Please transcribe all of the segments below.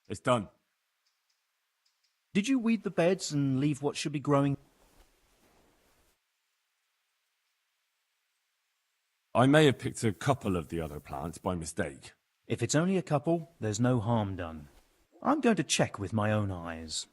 It's done. Did you weed the beds and leave what should be growing? I may have picked a couple of the other plants by mistake. If it's only a couple, there's no harm done. I'm going to check with my own eyes.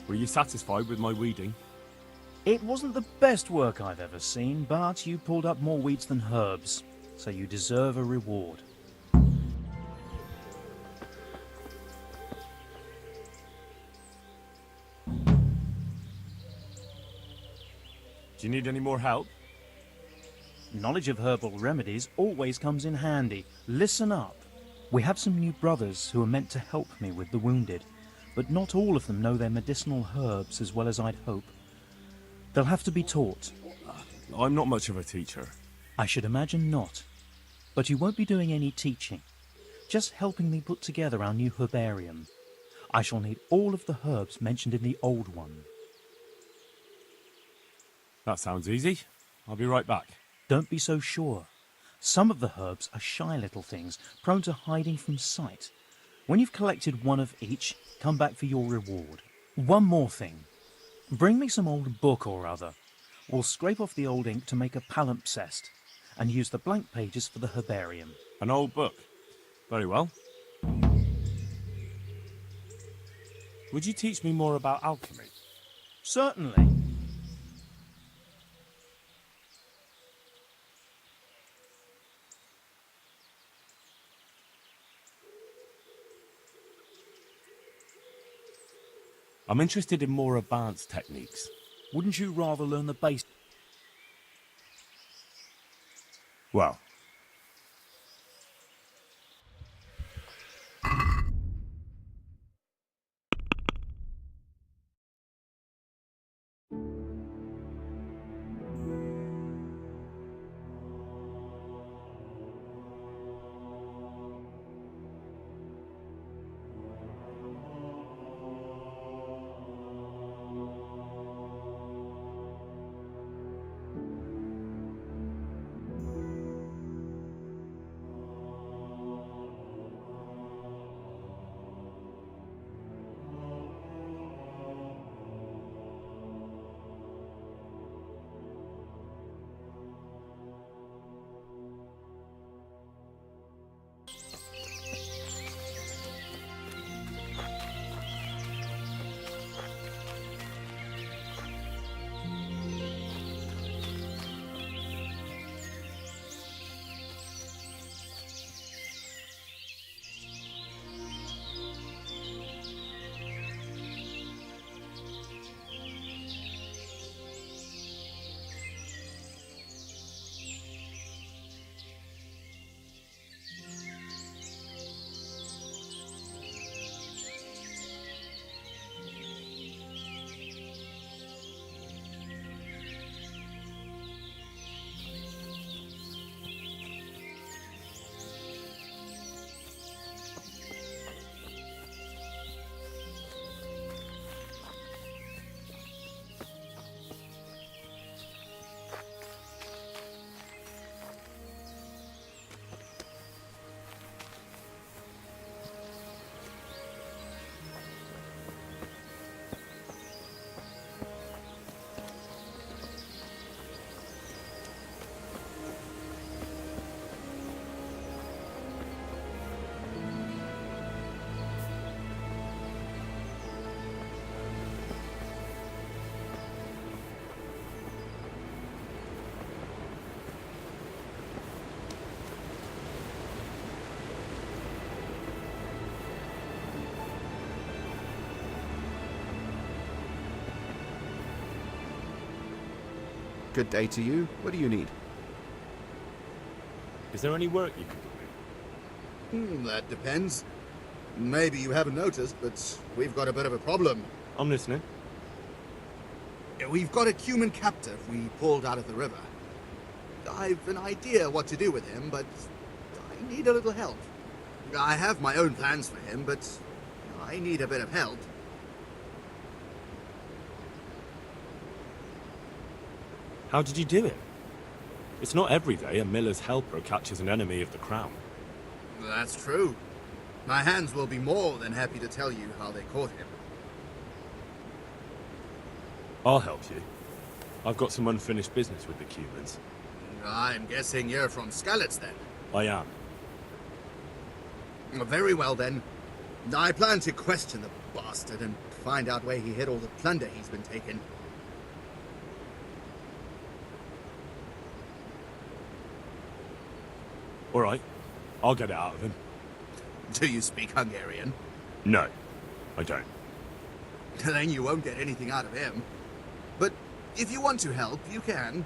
Were you satisfied with my weeding? It wasn't the best work I've ever seen, but you pulled up more weeds than herbs, so you deserve a reward. Do you need any more help? Knowledge of herbal remedies always comes in handy. Listen up. We have some new brothers who are meant to help me with the wounded, but not all of them know their medicinal herbs as well as I'd hope. They'll have to be taught. I'm not much of a teacher. I should imagine not. But you won't be doing any teaching, just helping me put together our new herbarium. I shall need all of the herbs mentioned in the old one. That sounds easy. I'll be right back. Don't be so sure. Some of the herbs are shy little things, prone to hiding from sight. When you've collected one of each, come back for your reward. One more thing. Bring me some old book or other. We'll scrape off the old ink to make a palimpsest, and use the blank pages for the herbarium. An old book. Very well. Would you teach me more about alchemy? Certainly. I'm interested in more advanced techniques. Wouldn't you rather learn the basics? Well, Good day to you. What do you need? Is there any work you can do me? That depends. Maybe you haven't noticed, but we've got a bit of a problem. I'm listening. We've got a cumin captive we pulled out of the river. I've an idea what to do with him, but I need a little help. I have my own plans for him, but I need a bit of help. How did you do it? It's not every day a miller's helper catches an enemy of the crown. That's true. My hands will be more than happy to tell you how they caught him. I'll help you. I've got some unfinished business with the Cumans. I'm guessing you're from Skalitz, then. I am. Very well, then. I plan to question the bastard and find out where he hid all the plunder he's been taking. All right. I'll get it out of him. Do you speak Hungarian? No, I don't. Then you won't get anything out of him. But if you want to help, you can.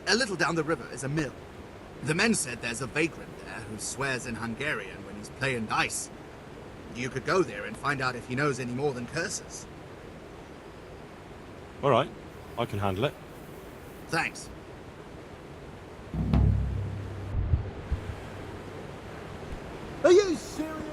A little down the river is a mill. The men said there's a vagrant there who swears in Hungarian when he's playing dice. You could go there and find out if he knows any more than curses. All right. I can handle it. Thanks. Are you serious?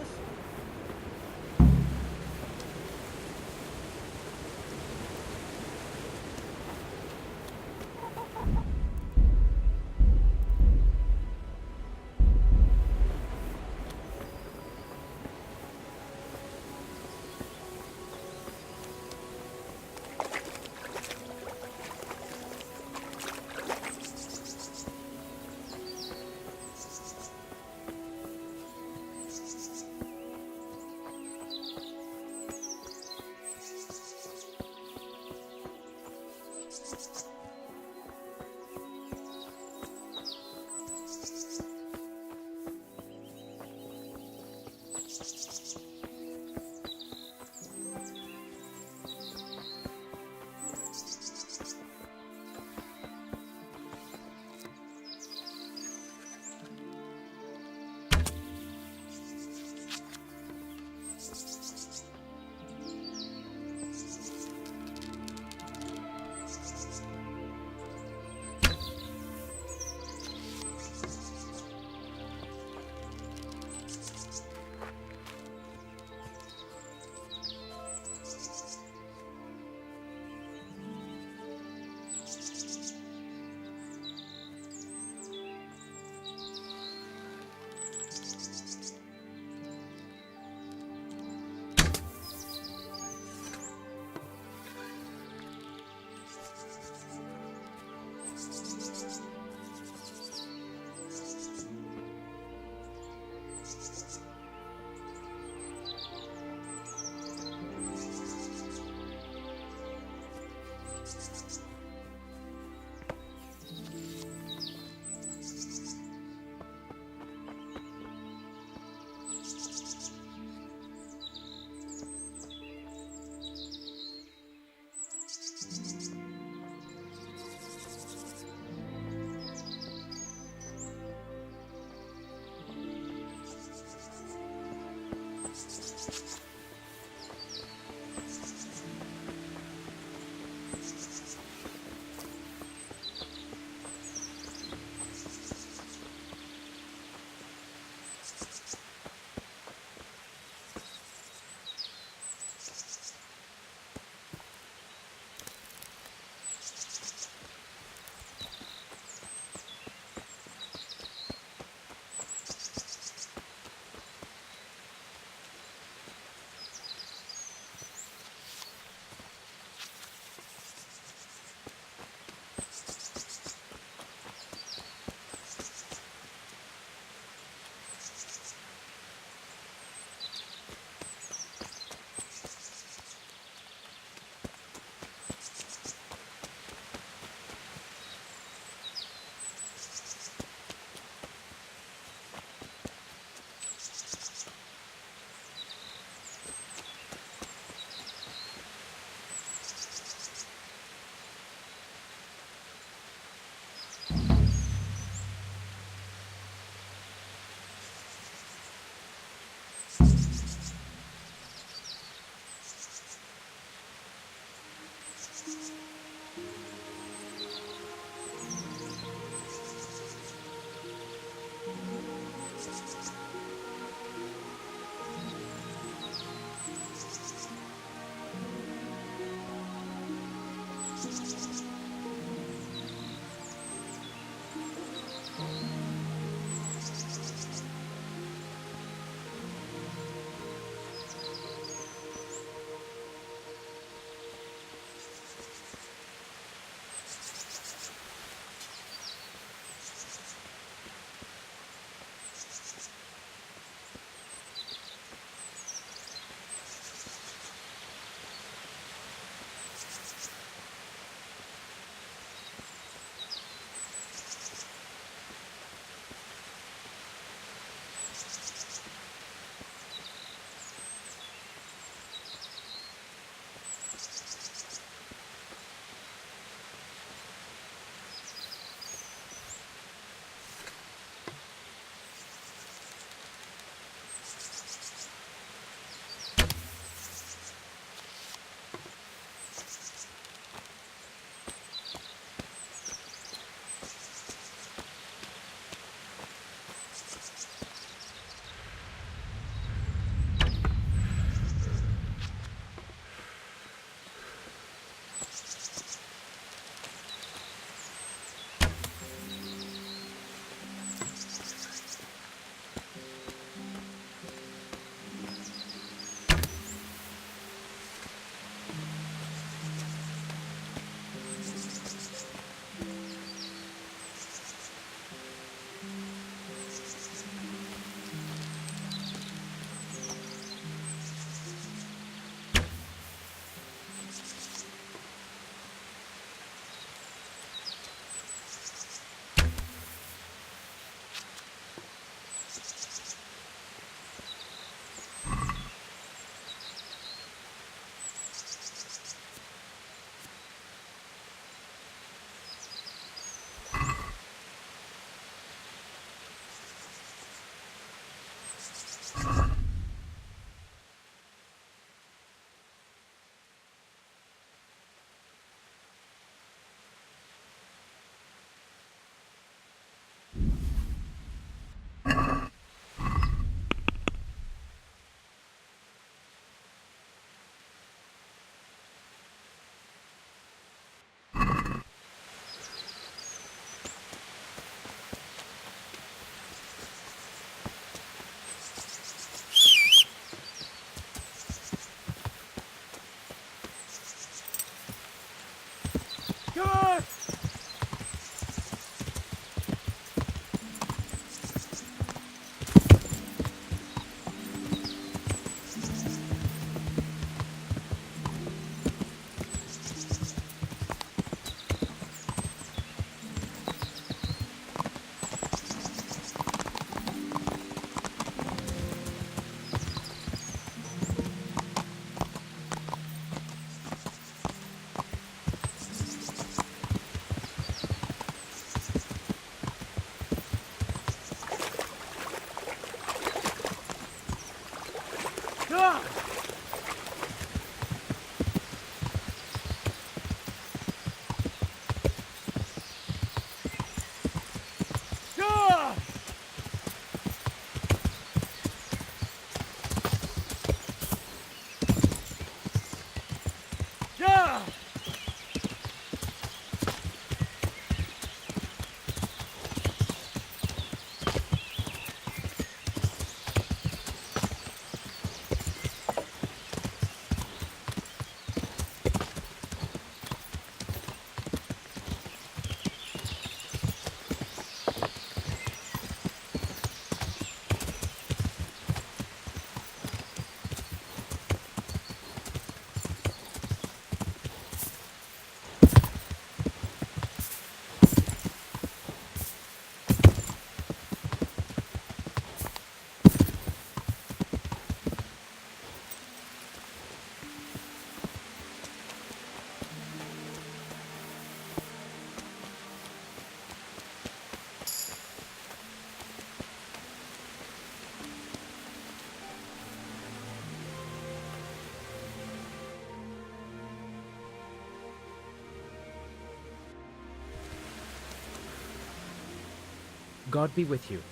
God be with you.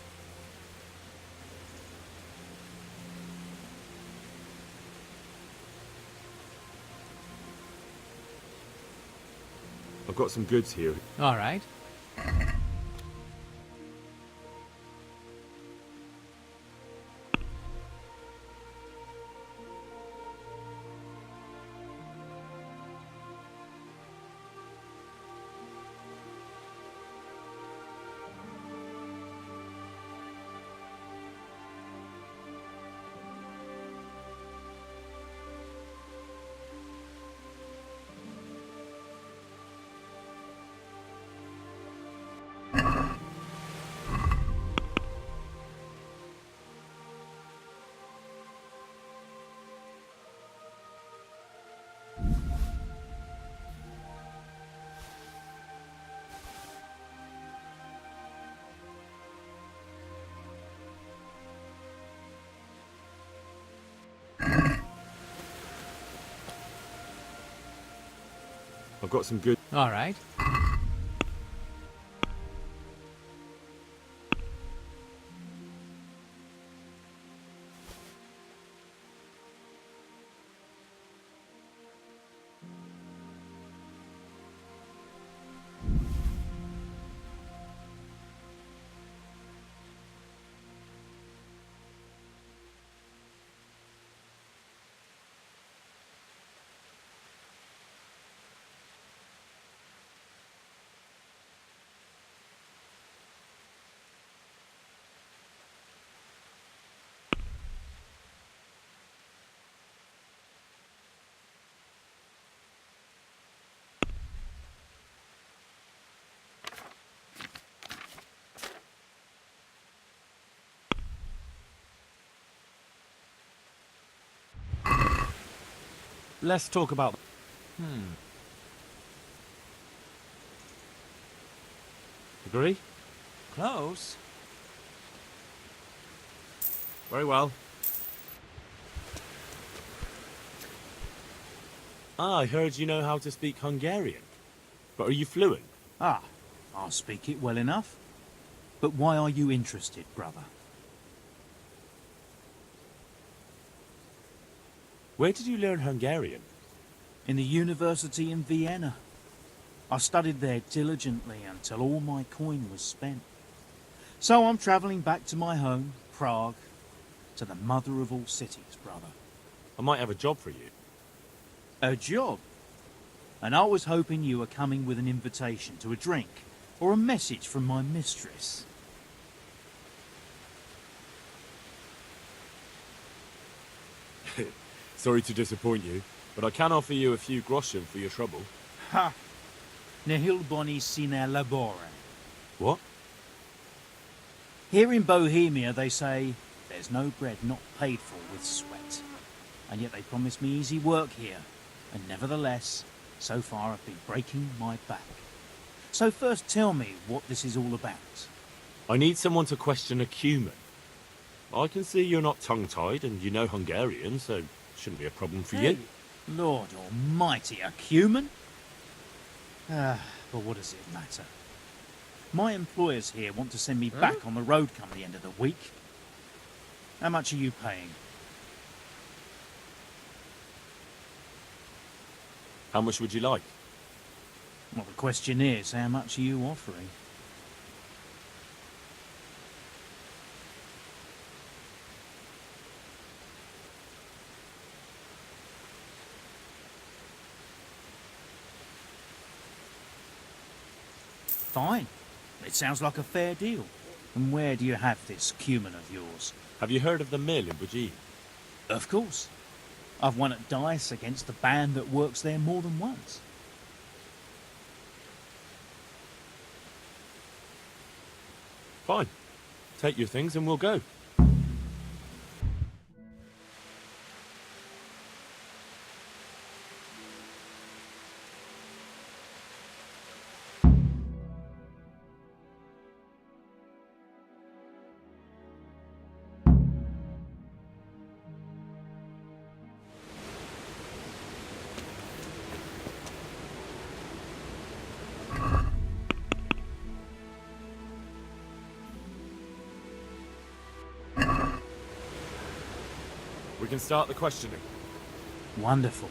I've got some goods here. All right. I've got some goods. All right. Let's talk about... Agree? Close. Very well. I heard you know how to speak Hungarian. But are you fluent? Ah, I'll speak it well enough. But why are you interested, brother? Where did you learn Hungarian? In the university in Vienna. I studied there diligently until all my coin was spent. So I'm travelling back to my home, Prague, to the mother of all cities, brother. I might have a job for you. A job? And I was hoping you were coming with an invitation to a drink, or a message from my mistress. Sorry to disappoint you, but I can offer you a few groschen for your trouble. Ha! Nihil boni sine labore. What? Here in Bohemia they say, there's no bread not paid for with sweat. And yet they promise me easy work here. And nevertheless, so far I've been breaking my back. So first tell me what this is all about. I need someone to question a cumin. I can see you're not tongue-tied and you know Hungarian, so shouldn't be a problem for you. Lord almighty, a cumin? But what does it matter? My employers here want to send me back on the road come the end of the week. How much are you paying? How much would you like? Well, the question is, how much are you offering? Fine. It sounds like a fair deal. And where do you have this cumin of yours? Have you heard of the mill in Bujin? Of course. I've won at dice against the band that works there more than once. Fine. Take your things and we'll go. We can start the questioning. Wonderful.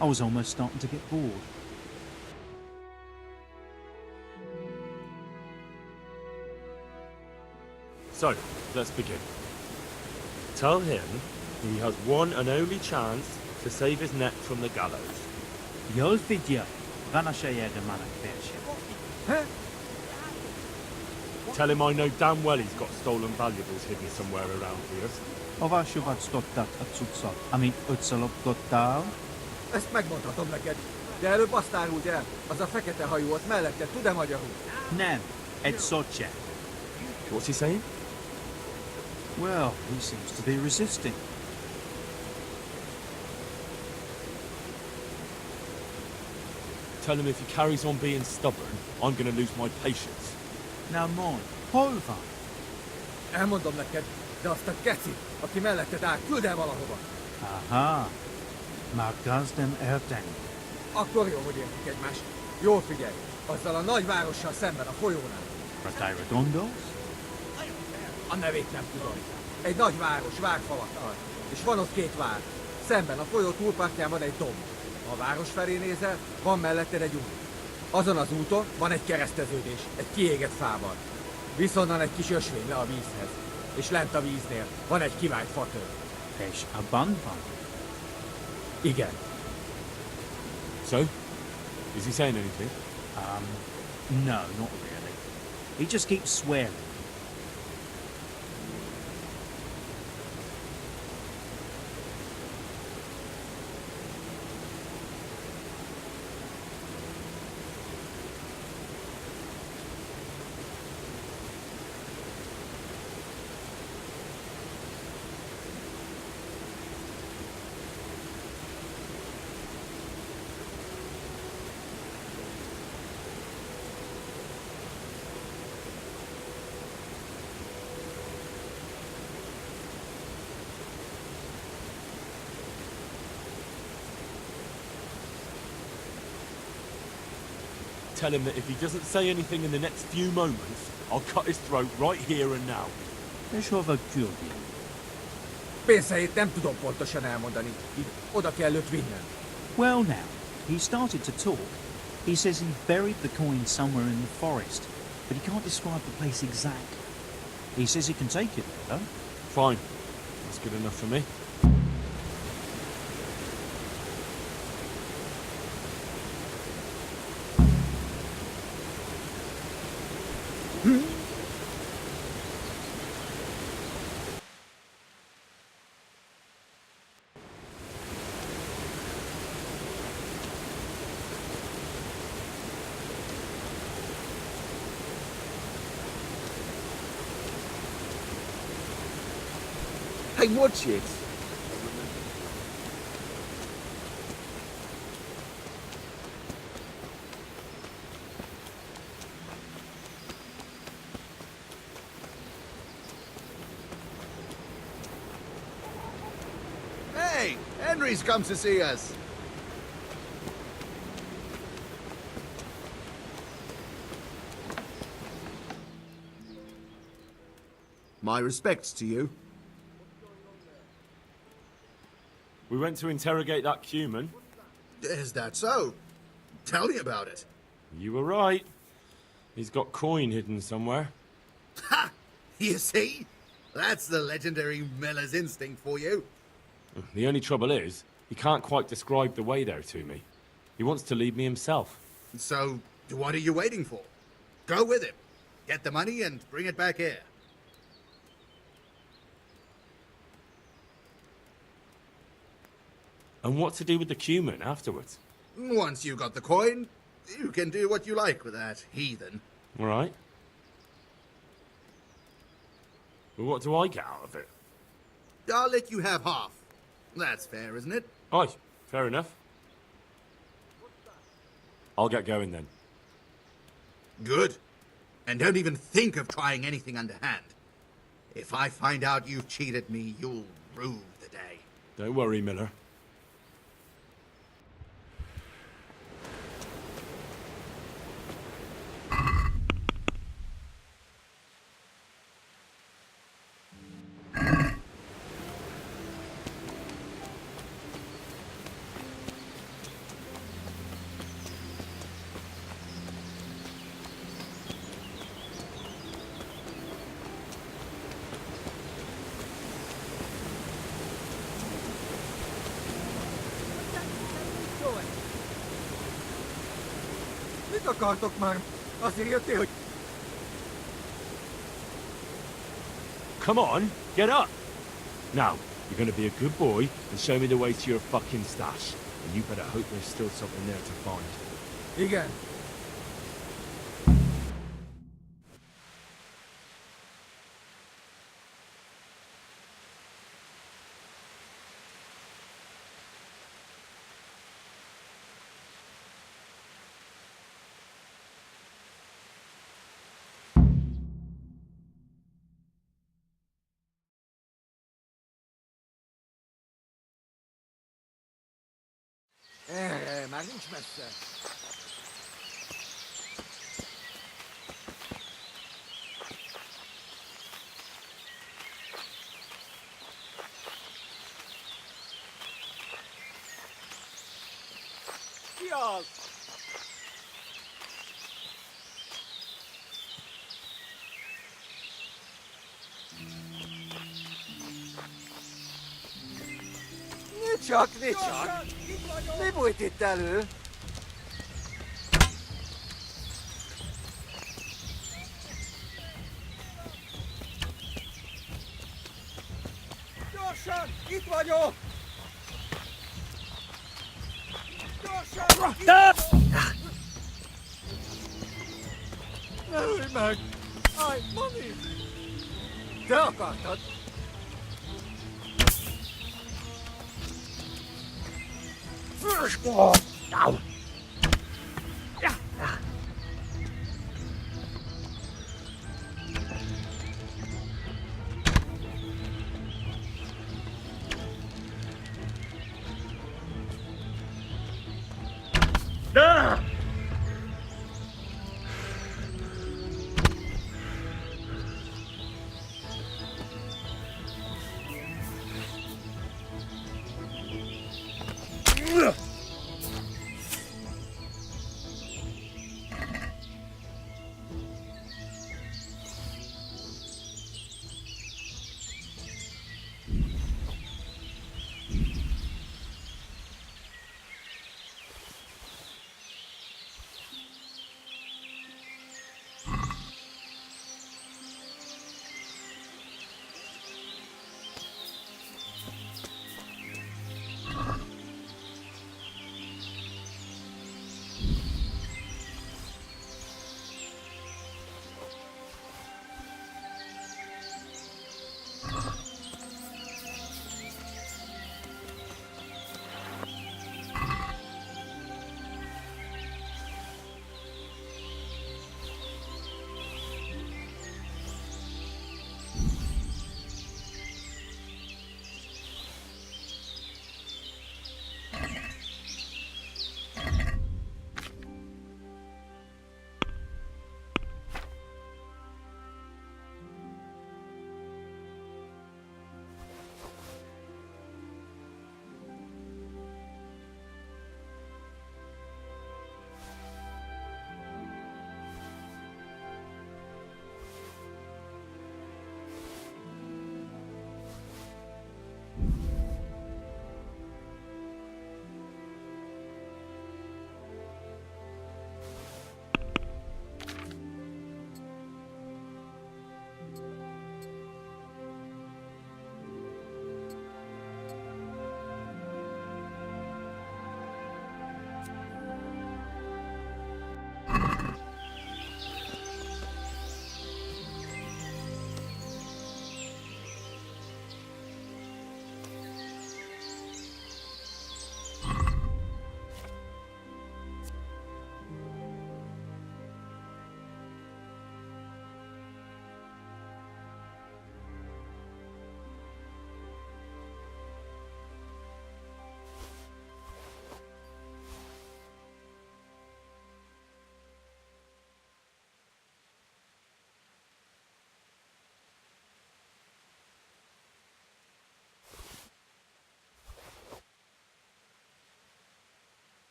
I was almost starting to get bored. So, let's begin. Tell him he has one and only chance to save his neck from the gallows. Jól figyelj, van a sejed manak verse. Tell him I know damn well he's got stolen valuables hidden somewhere around here. Hova sovadsztottat a cuccot, amit összeloptottál? Ezt megmondhatom neked. De előbb azt áruld el, az a fekete hajú ott mellette, tud-e magyarul? Nem, egy szót se. What's he saying? Well, he seems to be resisting. Tell him if he carries on being stubborn, I'm going to lose my patience. Now mine, hol van? Elmondom neked, de azt a kecit, aki melletted áll, küld el valahova. Aha, már gazdem érteni. Akkor jó, hogy értik egymást. Jól figyelj, azzal a nagy várossal szemben a folyónál. A te gondolsz? A nevét nem tudom. Egy nagy város várfalakkal, és van ott két vár. Szemben a folyó túlpartján van egy domb. Ha a város felé nézel, van melletted egy út. Azon az úton van egy kereszteződés, egy kiégett fával. Viszonnan egy kis ösvény le a vízhez. És lent a víznél van egy kivált fatör. És a band van. Igen. So? Is he saying anything? No, not really. He just keeps swearing. Tell him that if he doesn't say anything in the next few moments, I'll cut his throat right here and now. És hova küldjél? Pénzhelyét nem tudom pontosan elmondani, így oda kell őt vinnem. Well now, he started to talk. He says he buried the coin somewhere in the forest, but he can't describe the place exactly. He says he can take you there, though. Fine. That's good enough for me. Hey, watch it! Hey, Henry's come to see us. My respects to you. We went to interrogate that Cuman. Is that so? Tell me about it. You were right. He's got coin hidden somewhere. Ha! You see? That's the legendary Miller's instinct for you. The only trouble is, he can't quite describe the way there to me. He wants to lead me himself. So, what are you waiting for? Go with him. Get the money and bring it back here. And what to do with the Cuman afterwards? Once you got the coin, you can do what you like with that heathen. All right. But what do I get out of it? I'll let you have half. That's fair, isn't it? Aye, fair enough. I'll get going then. Good. And don't even think of trying anything underhand. If I find out you've cheated me, you'll rue the day. Don't worry, Miller. Mit akartok már? Azért jöttél, hogy... Come on, get up! Now, you're gonna be a good boy and show me the way to your fucking stash. And you better hope there's still something there to find. Igen. Erre, már nincs messze. Ki az? Nincs csak! Mi bújt itt elő? Gyorsan! Itt vagyok! Gyorsan! Ne ölj meg! Állj, Mami! Te akartad?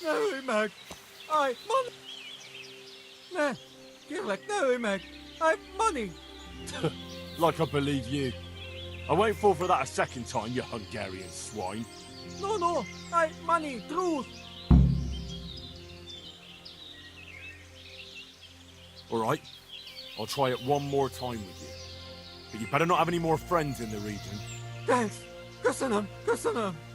Ne ölj meg! Aj, Mani! Ne! Kérlek, ne ölj meg! Aj, Mani! Like I believe you. I won't fall for that a second time, you Hungarian swine. No, no! Aj, Mani, truth! All right, I'll try it one more time with you. But you better not have any more friends in the region. Thanks! Köszönöm, köszönöm!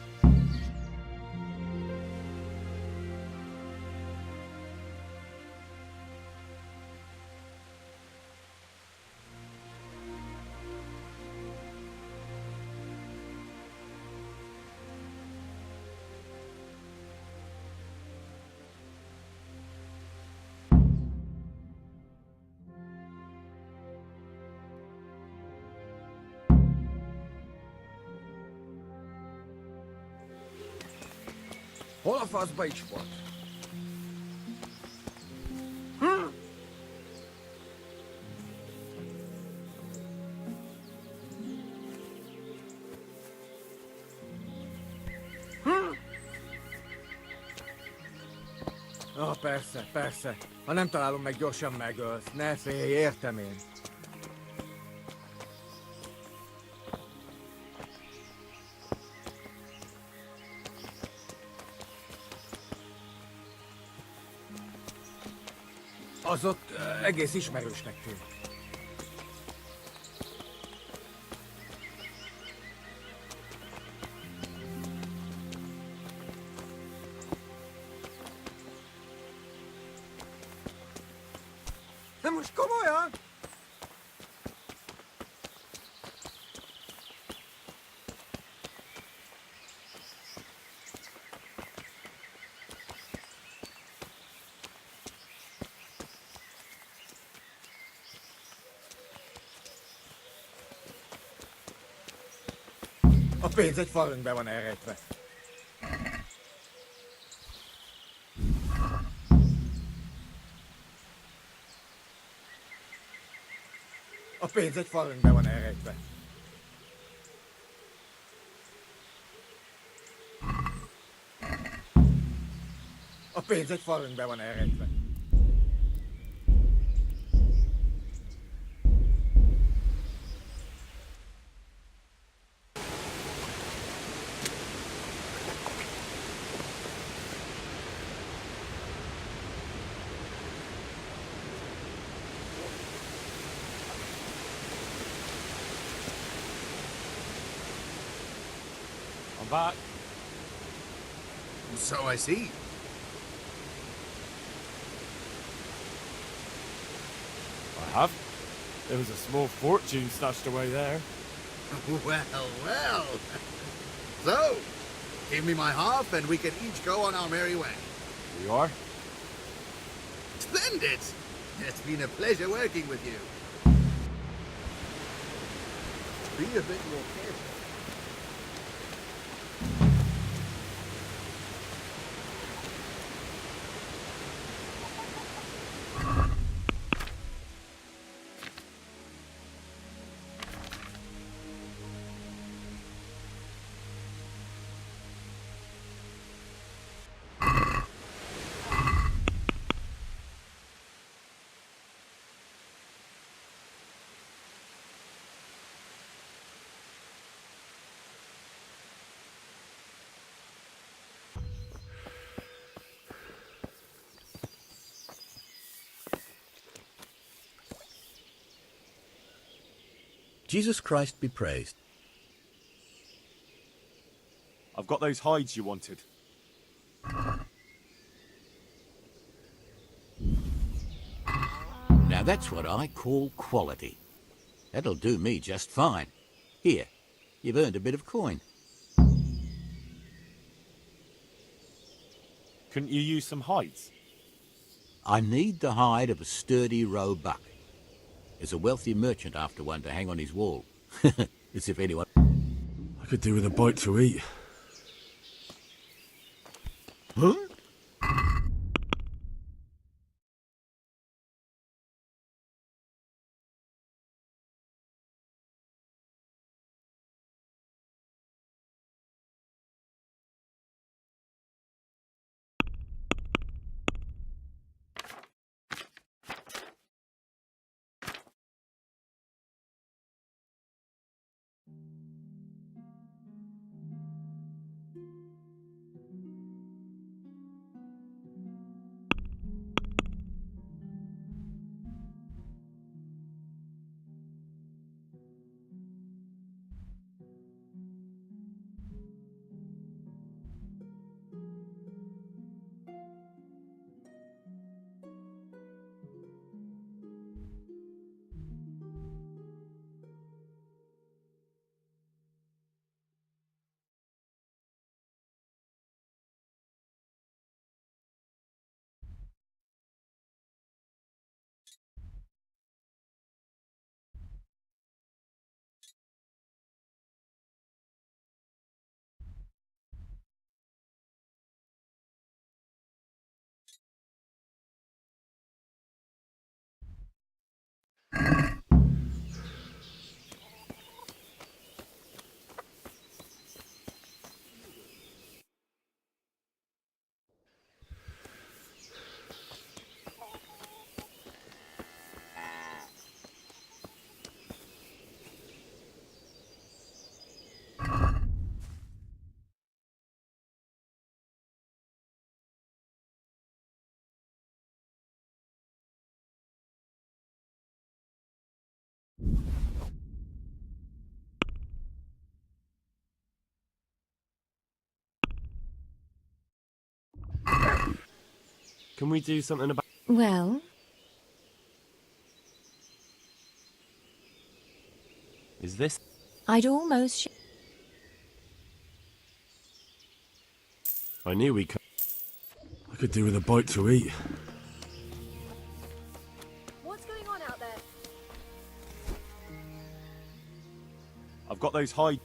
Hol a faszba is volt? Persze, persze. Ha nem találom meg, gyorsan megölsz. Ne félj, értem én. Az ott egész ismerősnek tűnt. De most komolyan? A pénz egy falünkbe van elrejtve. A pénz egy falünkbe van elrejtve. A pénz egy falünkbe van elrejtve. I'm back. So I see. I have. There was a small fortune stashed away there. Well, well. So, give me my half and we can each go on our merry way. We are? Splendid! It's been a pleasure working with you. Be a bit more careful. Jesus Christ be praised. I've got those hides you wanted. Now that's what I call quality. That'll do me just fine. Here, you've earned a bit of coin. Couldn't you use some hides? I need the hide of a sturdy roe buck. There's a wealthy merchant after one to hang on his wall. As if anyone... I could do with a bite to eat. Huh? Can we do something about... Well, Is this... I'd almost... I knew we could... I could do with a bite to eat. What's going on out there? I've got those high...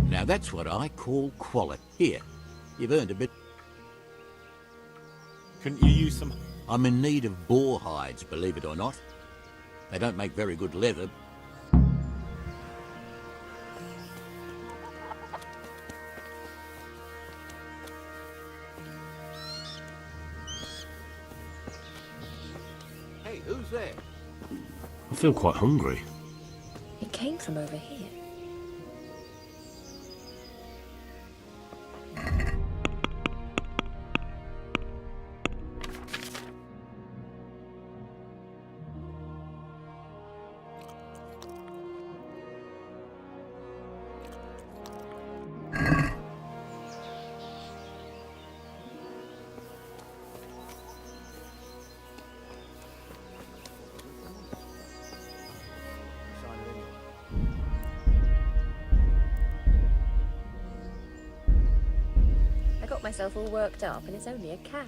Now that's what I call quality. Here, you've earned a bit. Couldn't you use some... I'm in need of boar hides, believe it or not. They don't make very good leather. Hey, who's there? I feel quite hungry. It came from over here. I got myself all worked up and it's only a cat.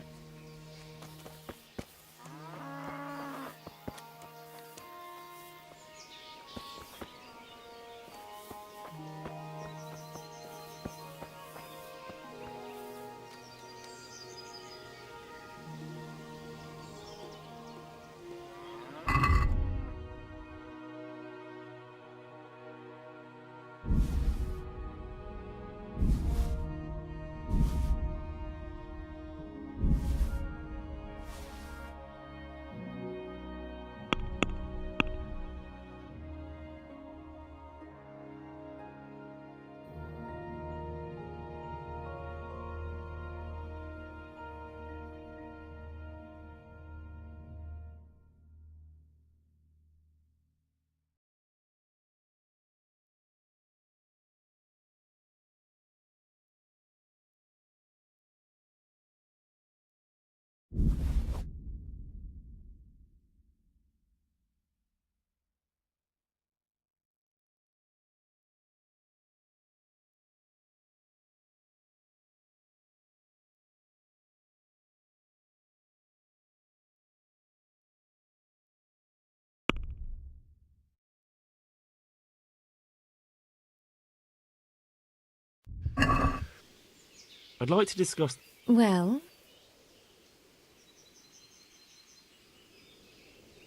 I'd like to discuss... Well,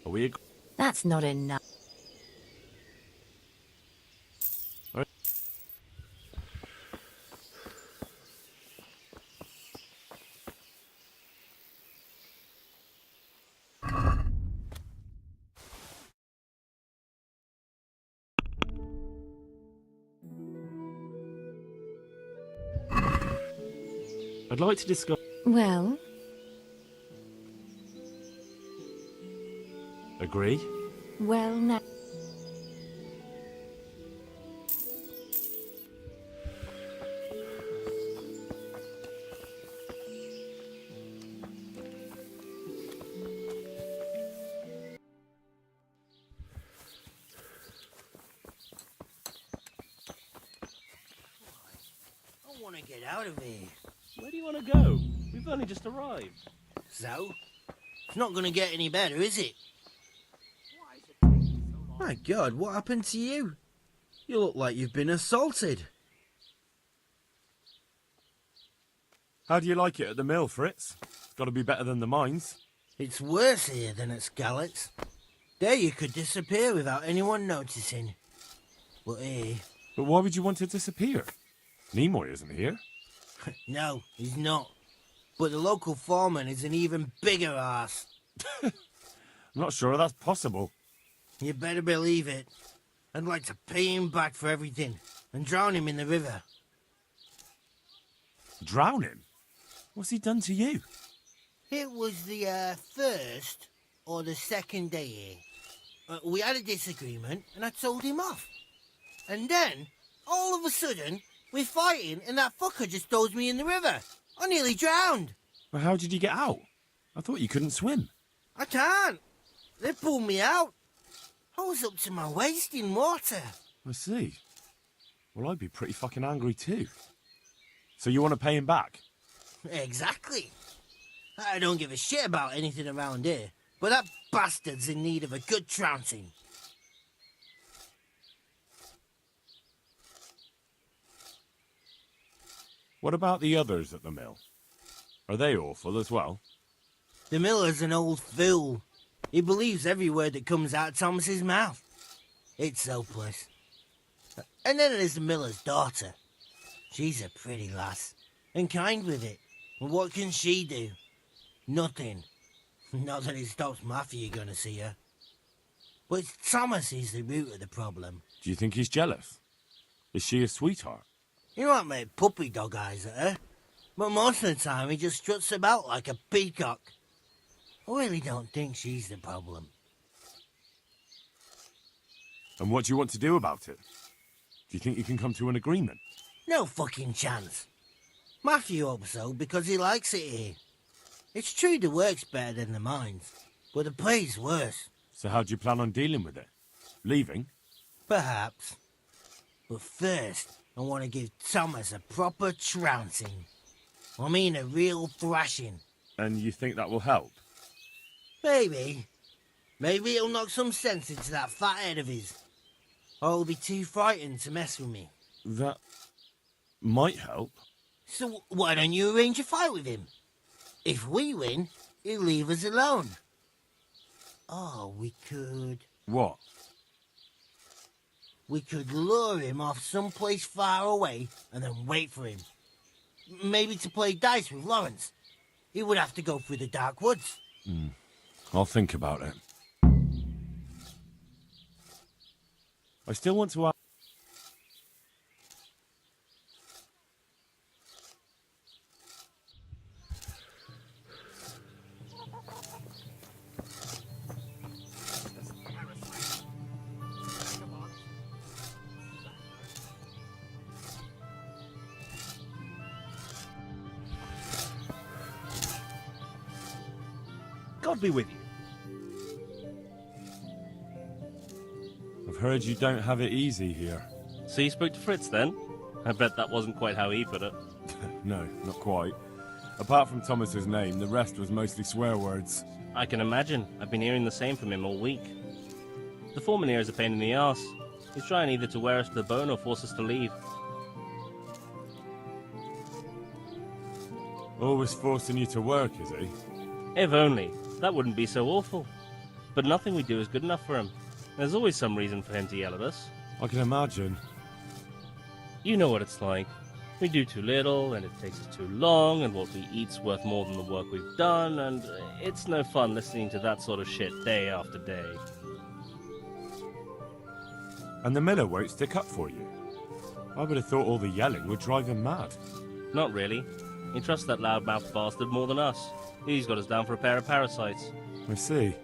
Are we... that's not enough. I'd like to discuss... Well, Agree? well now. I want to get out of here. Where do you want to go? We've only just arrived. So? It's not going to get any better, is it? My God, what happened to you? You look like you've been assaulted. How do you like it at the mill, Fritz? Got to be better than the mines. It's worse here than at Scarlett's. There you could disappear without anyone noticing. But here... But why would you want to disappear? Nimoy isn't here. No, he's not. But the local foreman is an even bigger arse. I'm not sure that's possible. You better believe it. I'd like to pay him back for everything and drown him in the river. Drown him? What's he done to you? It was the first or the second day here. We had a disagreement and I told him off. And then, all of a sudden, we're fighting and that fucker just throws me in the river. I nearly drowned. Well, how did you get out? I thought you couldn't swim. I can't. They pulled me out. I was up to my waist in water. I see. Well, I'd be pretty fucking angry too. So you want to pay him back? Exactly. I don't give a shit about anything around here, but that bastard's in need of a good trouncing. What about the others at the mill? Are they awful as well? The miller's an old fool. He believes every word that comes out of Thomas's mouth. It's hopeless. And then there's the miller's daughter. She's a pretty lass, and kind with it. And what can she do? Nothing. Not that it stops Matthew going to see her. But it's Thomas who's the root of the problem. Do you think he's jealous? Is she a sweetheart? He might make puppy dog eyes at her, but most of the time he just struts about like a peacock. I really don't think she's the problem. And what do you want to do about it? Do you think you can come to an agreement? No fucking chance. Matthew hopes so because he likes it here. It's true the work's better than the mines, but the pay's worse. So how do you plan on dealing with it? Leaving? Perhaps. But first, I want to give Thomas a proper trouncing. I mean a real thrashing. And you think that will help? Maybe. Maybe it'll knock some sense into that fat head of his. Or he'll be too frightened to mess with me. That might help. So why don't you arrange a fight with him? If we win, he'll leave us alone. Oh, we could... What? We could lure him off someplace far away and then wait for him. Maybe to play dice with Lawrence. He would have to go through the dark woods. I'll think about it. I still want to ask... God be with you. I've heard you don't have it easy here. So you spoke to Fritz then? I bet that wasn't quite how he put it. No, not quite. Apart from Thomas's name, the rest was mostly swear words. I can imagine. I've been hearing the same from him all week. The foreman here is a pain in the arse. He's trying either to wear us to the bone or force us to leave. Always forcing you to work, is he? If only. That wouldn't be so awful. But nothing we do is good enough for him. There's always some reason for him to yell at us. I can imagine. You know what it's like. We do too little, and it takes us too long, and what we eat's worth more than the work we've done, and it's no fun listening to that sort of shit day after day. And the miller won't stick up for you. I would have thought all the yelling would drive him mad. Not really. He trusts that loudmouth bastard more than us. He's got us down for a pair of parasites. I see.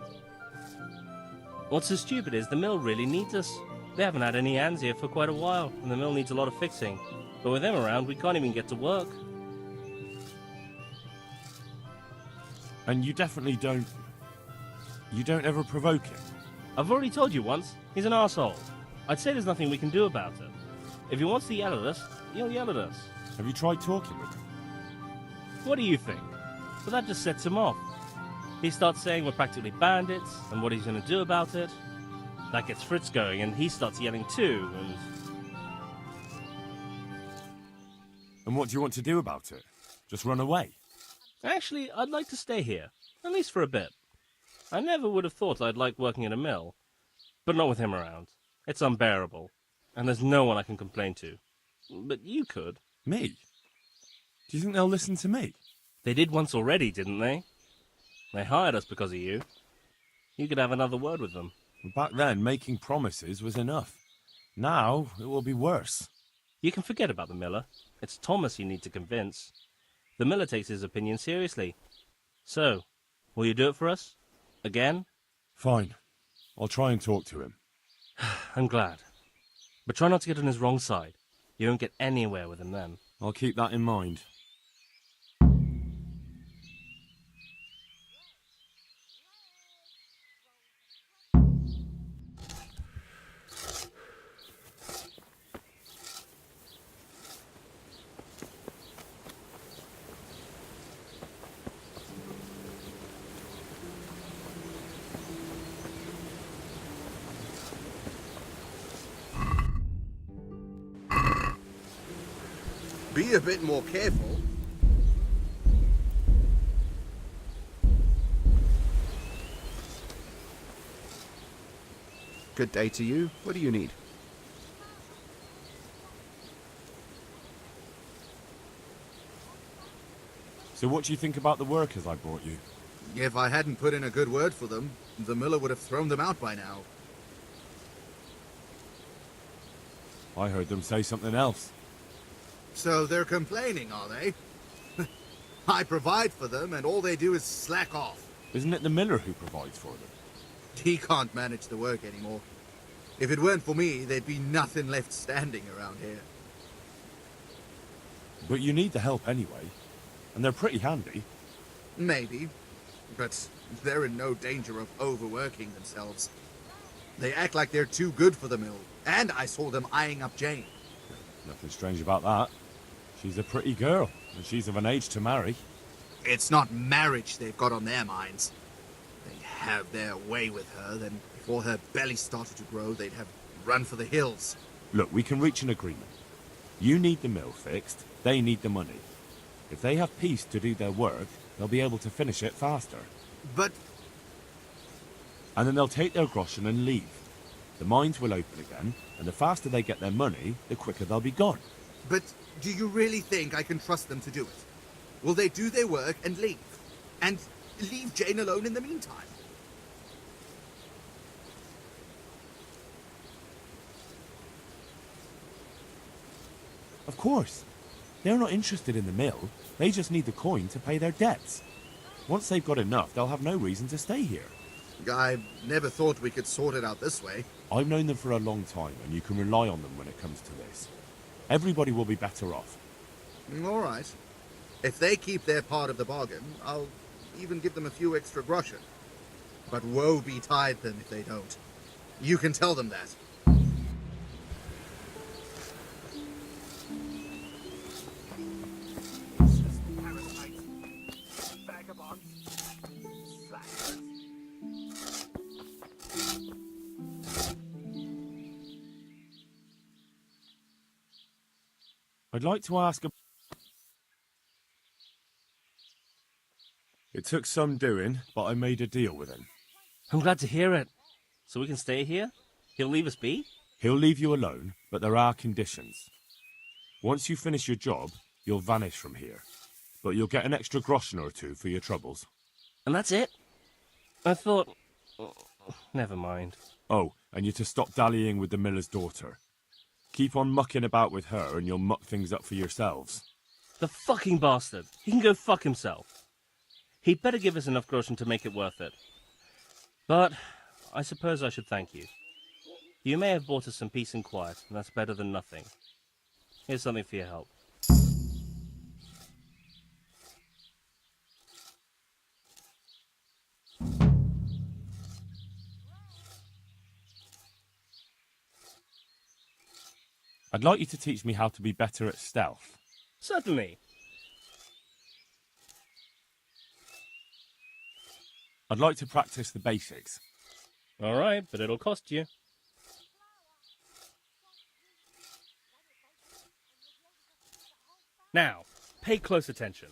What's so stupid is the mill really needs us. They haven't had any hands here for quite a while, and the mill needs a lot of fixing. But with them around, we can't even get to work. And you definitely don't... You don't ever provoke him? I've already told you once, he's an arsehole. I'd say there's nothing we can do about it. If he wants to yell at us, he'll yell at us. Have you tried talking with him? What do you think? But that just sets him off. He starts saying we're practically bandits, and what he's going to do about it. That gets Fritz going, and he starts yelling too, and... And what do you want to do about it? Just run away? Actually, I'd like to stay here, at least for a bit. I never would have thought I'd like working in a mill, but not with him around. It's unbearable, and there's no one I can complain to. But you could. Me? Do you think they'll listen to me? They did once already, didn't they? They hired us because of you. You could have another word with them. Back then, making promises was enough. Now, it will be worse. You can forget about the miller. It's Thomas you need to convince. The miller takes his opinion seriously. So, will you do it for us? Again? Fine. I'll try and talk to him. I'm glad. But try not to get on his wrong side. You won't get anywhere with him then. I'll keep that in mind. Be a bit more careful. Good day to you. What do you need? So what do you think about the workers I brought you? If I hadn't put in a good word for them, the miller would have thrown them out by now. I heard them say something else. So they're complaining, are they? I provide for them, and all they do is slack off. Isn't it the miller who provides for them? He can't manage the work anymore. If it weren't for me, there'd be nothing left standing around here. But you need the help anyway. And they're pretty handy. Maybe, but they're in no danger of overworking themselves. They act like they're too good for the mill, and I saw them eyeing up Jane. Nothing strange about that. She's a pretty girl, and she's of an age to marry. It's not marriage they've got on their minds. They'd have their way with her, then before her belly started to grow, they'd have run for the hills. Look, we can reach an agreement. You need the mill fixed, they need the money. If they have peace to do their work, they'll be able to finish it faster. But... And then they'll take their groschen and leave. The mines will open again, and the faster they get their money, the quicker they'll be gone. But do you really think I can trust them to do it? Will they do their work and leave? And leave Jane alone in the meantime? Of course. They're not interested in the mill. They just need the coin to pay their debts. Once they've got enough, they'll have no reason to stay here. I never thought we could sort it out this way. I've known them for a long time, and you can rely on them when it comes to this. Everybody will be better off. All right. If they keep their part of the bargain, I'll even give them a few extra groschen. But woe betide them if they don't. You can tell them that. I'd like to ask a... It took some doing, but I made a deal with him. I'm glad to hear it. So we can stay here? He'll leave us be? He'll leave you alone, but there are conditions. Once you finish your job, you'll vanish from here. But you'll get an extra groschen or two for your troubles. And that's it? I thought... Never mind. Oh, and you're to stop dallying with the miller's daughter. Keep on mucking about with her and you'll muck things up for yourselves. The fucking bastard. He can go fuck himself. He'd better give us enough groschen to make it worth it. But I suppose I should thank you. You may have bought us some peace and quiet, and that's better than nothing. Here's something for your help. I'd like you to teach me how to be better at stealth. Certainly. I'd like to practice the basics. All right, but it'll cost you. Now, pay close attention.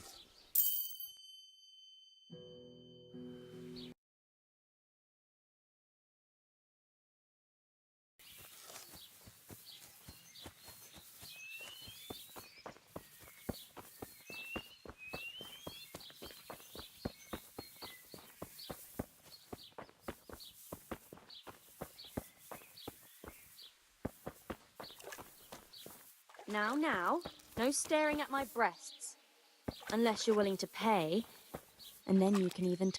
Now, no staring at my breasts. Unless you're willing to pay, and then you can even...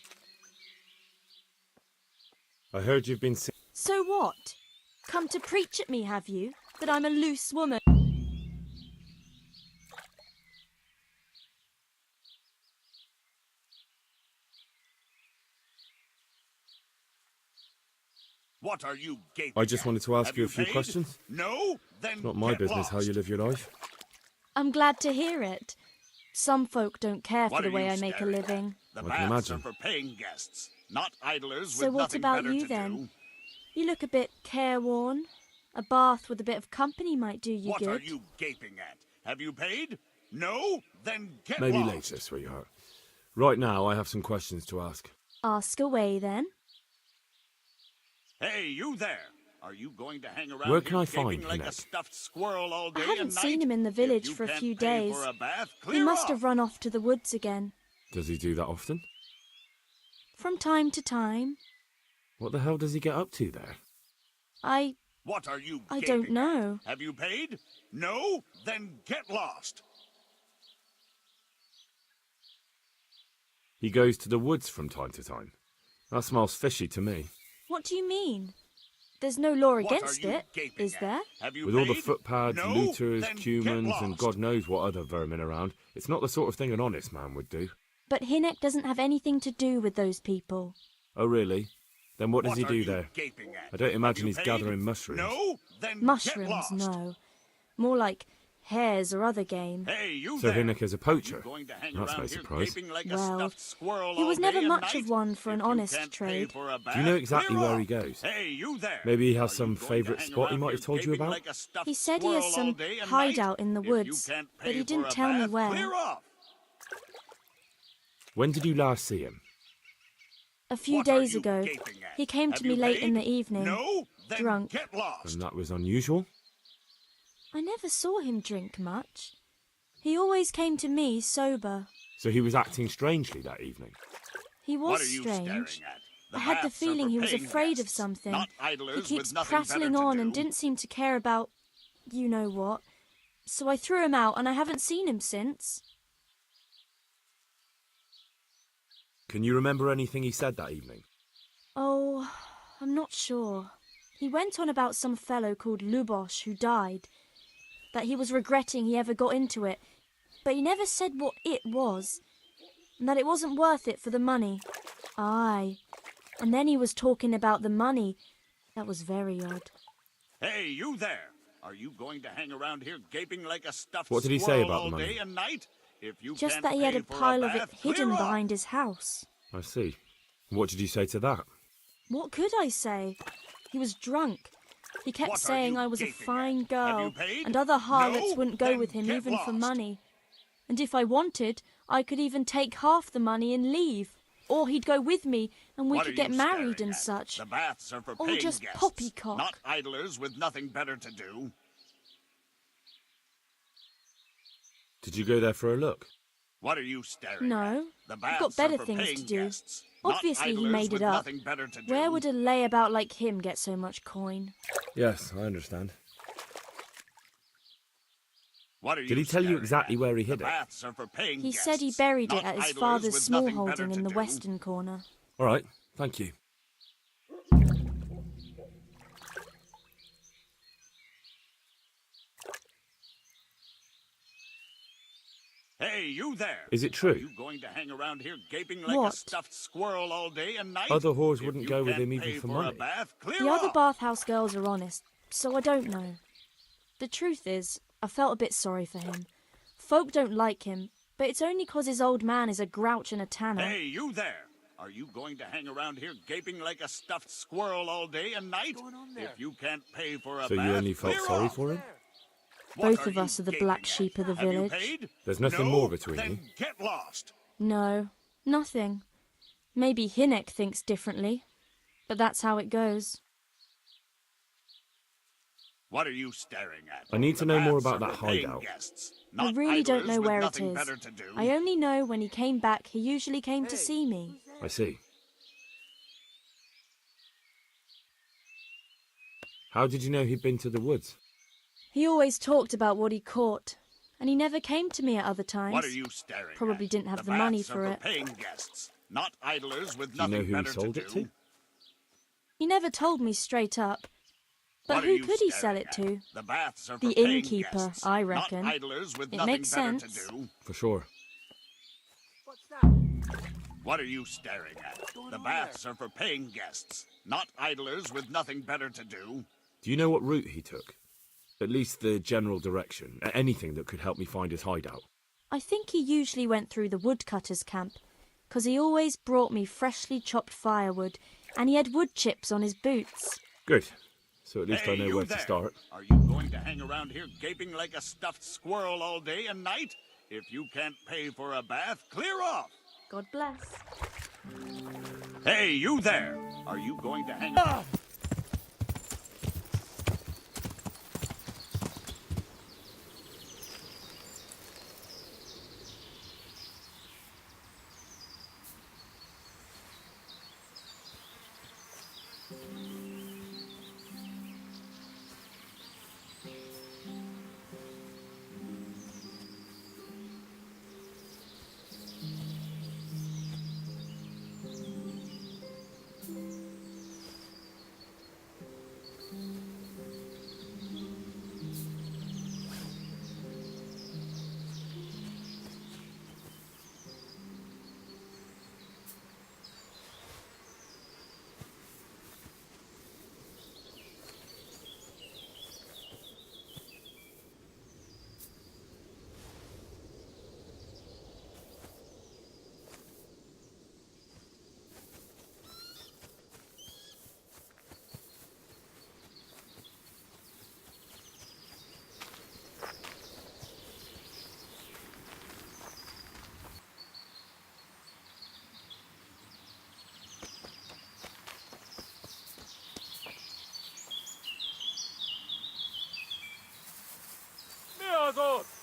I heard you've been... So what? Come to preach at me, have you? That I'm a loose woman? What are you gaping I just wanted to ask Have you a few paid? questions. No? Then It's not my get business how you lost. live your life. I'm glad to hear it. Some folk don't care for What the are way you I make a staring at? living. The I can baths imagine. are for paying guests, not idlers So with what nothing about better you to then? do. You look a bit careworn. A bath with a bit of company might do you What good. are you gaping at? Have you paid? No? Then get Maybe lost. later, sweetheart. Right now, I have some questions to ask. Ask away then. Hey, you there! Are you going to hang around Where here can I gaping find like a Hinek? stuffed squirrel all day I and haven't night? seen him in the If village you for a can't few pay days. for a bath, He clear must off. have run off to the woods again. Does he do that often? From time to time. What the hell does he get up to there? What are you I gaping don't know. at? Have you paid? No? Then get lost. He goes to the woods from time to time. That smells fishy to me. What do you mean? There's no law What against are you it, gaping is at? there? Have you With all the paid? footpads, No? looters, Then get humans, and lost. God knows what other vermin around, it's not the sort of thing an honest man would do. But Hinek doesn't have anything to do with those people. Oh, really? Then what does he are do you there? gaping at? I don't imagine Have you he's paid? gathering mushrooms. No? Then get Mushrooms, lost. no. More like hares or other game. Hey, you So there. Hinek is a Are poacher? you going to hang That's around no here surprise. gaping like a Well, stuffed squirrel he was all never day and much night? of one for an If you honest can't pay trade. for a Do you know bath, exactly clear where he off. goes? Hey, you there. Maybe he has Are some you going to favourite hang spot he around might have here told you gaping about? like a stuffed He said he has squirrel some all day and hideout night? in the If woods, you can't but pay he for didn't a tell me bath, where. Clear off. When did you last see him? A few What are days you ago, gaping at? he came Have to me you late in paid? the evening, No? Then drunk. get lost. And that was unusual? I never saw him drink much. He always came to me sober. So he was acting strangely that evening? He What was are you strange. staring at? The I had the baths are feeling for he was paying afraid of guests, something. not He idlers keeps with nothing prattling better on to and do. didn't seem to care about you know what. So I threw him out and I haven't seen him since. Can you remember anything he said that evening? Oh, I'm not sure. He went on about some fellow called Lubosh who died, that he was regretting he ever got into it, but he never said what it was, and that it wasn't worth it for the money. Aye, and then he was talking about the money. That was very odd. Hey, you there! Are you going to hang around here gaping like a stuffed What did he say squirrel about all the money? day and night? If you Just can't that he had pay a for pile of it bath, hidden clear off. behind his house. I see. What did you say to that? What could I say? He was drunk. He kept What are saying you I was a gaping fine at? girl, Have you paid? and other harlots No? wouldn't go Then with him get even for lost. money. And if I wanted, I could even take half the money and leave. Or he'd go with me, and we What could are get you married staring and at? such. The baths are for Or paying just guests, poppycock. not idlers with nothing better to do. Did you go there for a look? What are you staring No, at? The I've baths got better are for things paying to do. guests, not Obviously he idlers made with it up. nothing better to do. Where would a layabout like him get so much coin? Yes, I understand. What are Did he tell you staring exactly at? where he The hid it? baths are for paying He guests, said he buried it not at his idlers father's with small nothing better holding to in the do. western corner. All right, thank you. Hey, you there! Is it Are true? you going to hang around here gaping like a What? stuffed squirrel all day and night? Other whores If wouldn't you go with can't him even pay for a money. bath, clear The other off. bathhouse girls are honest, so I don't know. The truth is, I felt a bit sorry for him. Folk don't like him, but it's only 'cause his old man is a grouch and a tanner. Hey, you there! Are you going to hang around here gaping like a stuffed squirrel all day and night? If you can't pay for a So bath, you only felt clear sorry off. for him? What Both of you us are the gaping black at? sheep of the Have you village. paid? There's nothing No? more between Then you? get lost. No, nothing. Maybe Hinek thinks differently, but that's how it goes. What are you staring at? I need to The know more baths about are that for paying hideout. guests, I not really don't idlers know with where it nothing is. better to do. I only know when he came back, he usually came to see me. I see. How did you know he'd been to the woods? He always talked about what he caught, and he never came to me at other times. What are you staring Probably at? didn't have the money baths are for it. paying guests, not idlers with Do you know nothing who he better sold to it do. to? He never told me straight up. But What are who you could he staring sell it at? to? The baths are for The paying innkeeper, guests, I reckon. Not idlers with It nothing makes better sense. to do. For sure. What are you staring at? The baths are for paying guests, not idlers with nothing better to do. Do you know what route he took? At least the general direction. Anything that could help me find his hideout. I think he usually went through the woodcutter's camp, 'cause he always brought me freshly chopped firewood, and he had wood chips on his boots. Good. So at least Hey, I know you where there. to start. Are you going to hang around here gaping like a stuffed squirrel all day and night? If you can't pay for a bath, clear off. God bless. Hey, you there! Are you going to hang... Recados!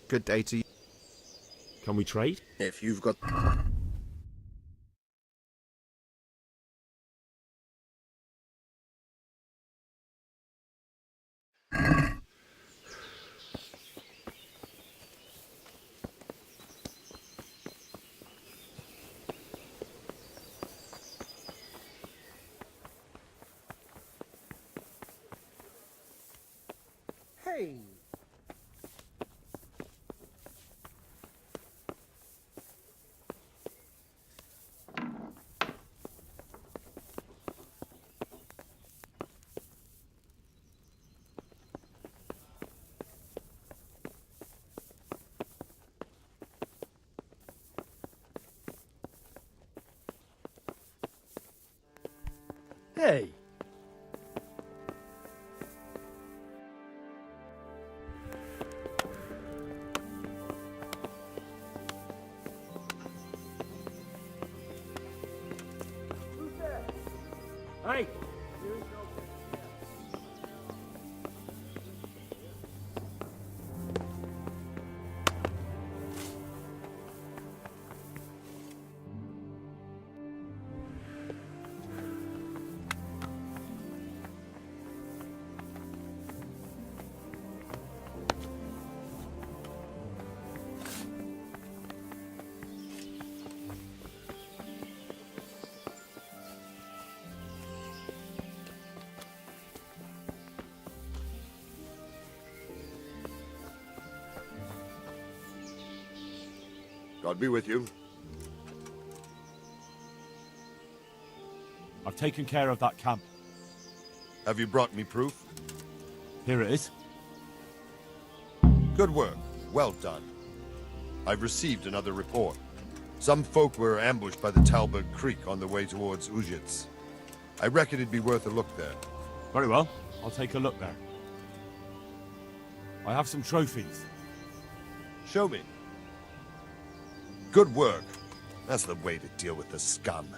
Good day to you. Can we trade? If you've got... Hey! Hey! Hey! God be with you. I've taken care of that camp. Have you brought me proof? Here it is. Good work. Well done. I've received another report. Some folk were ambushed by the Talbot Creek on the way towards Ujits. I reckon it'd be worth a look there. Very well. I'll take a look there. I have some trophies. Show me. Good work. That's the way to deal with the scum.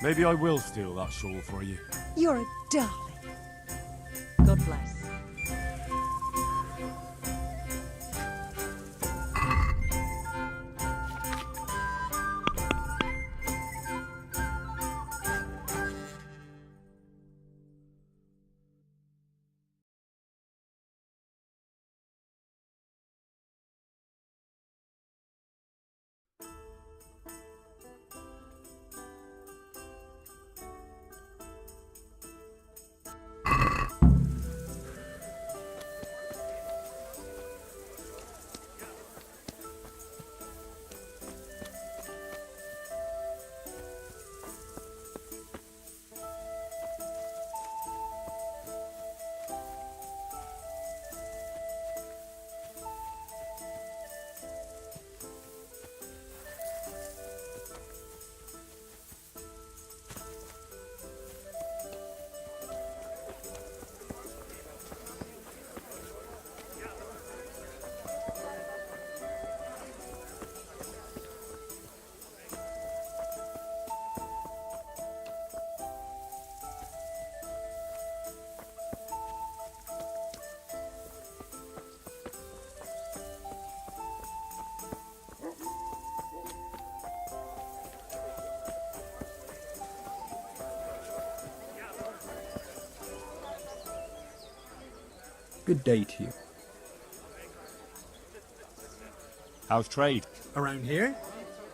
Maybe I will steal that shawl for you. You're a darling. God bless. Good day to you. How's trade? Around here?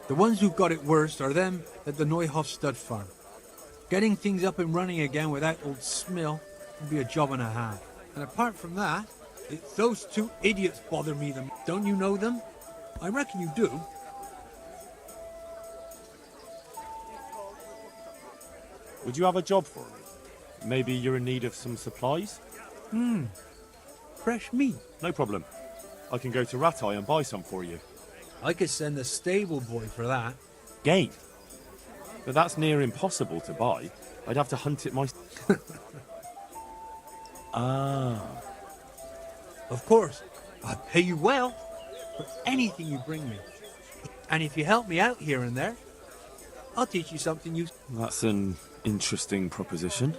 The ones who've got it worst are them at the Neuhoff stud farm. Getting things up and running again without old Smill will be a job and a half. And apart from that, it's those two idiots bother me the... Don't you know them? I reckon you do. Would you have a job for me? Maybe you're in need of some supplies? Fresh meat. No problem. I can go to Ratai and buy some for you. I could send a stable boy for that. Game? But that's near impossible to buy. I'd have to hunt it myself. Ah. Of course, I'll pay you well for anything you bring me. And if you help me out here and there, I'll teach you something useful. That's an interesting proposition.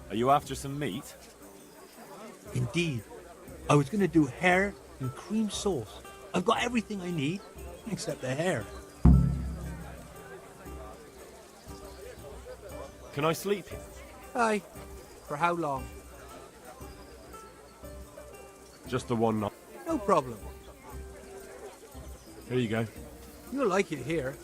Are you after some meat? Indeed. I was going to do hare and cream sauce. I've got everything I need, except the hare. Can I sleep here? Aye. For how long? Just the one night. No problem. Here you go. You'll like it here.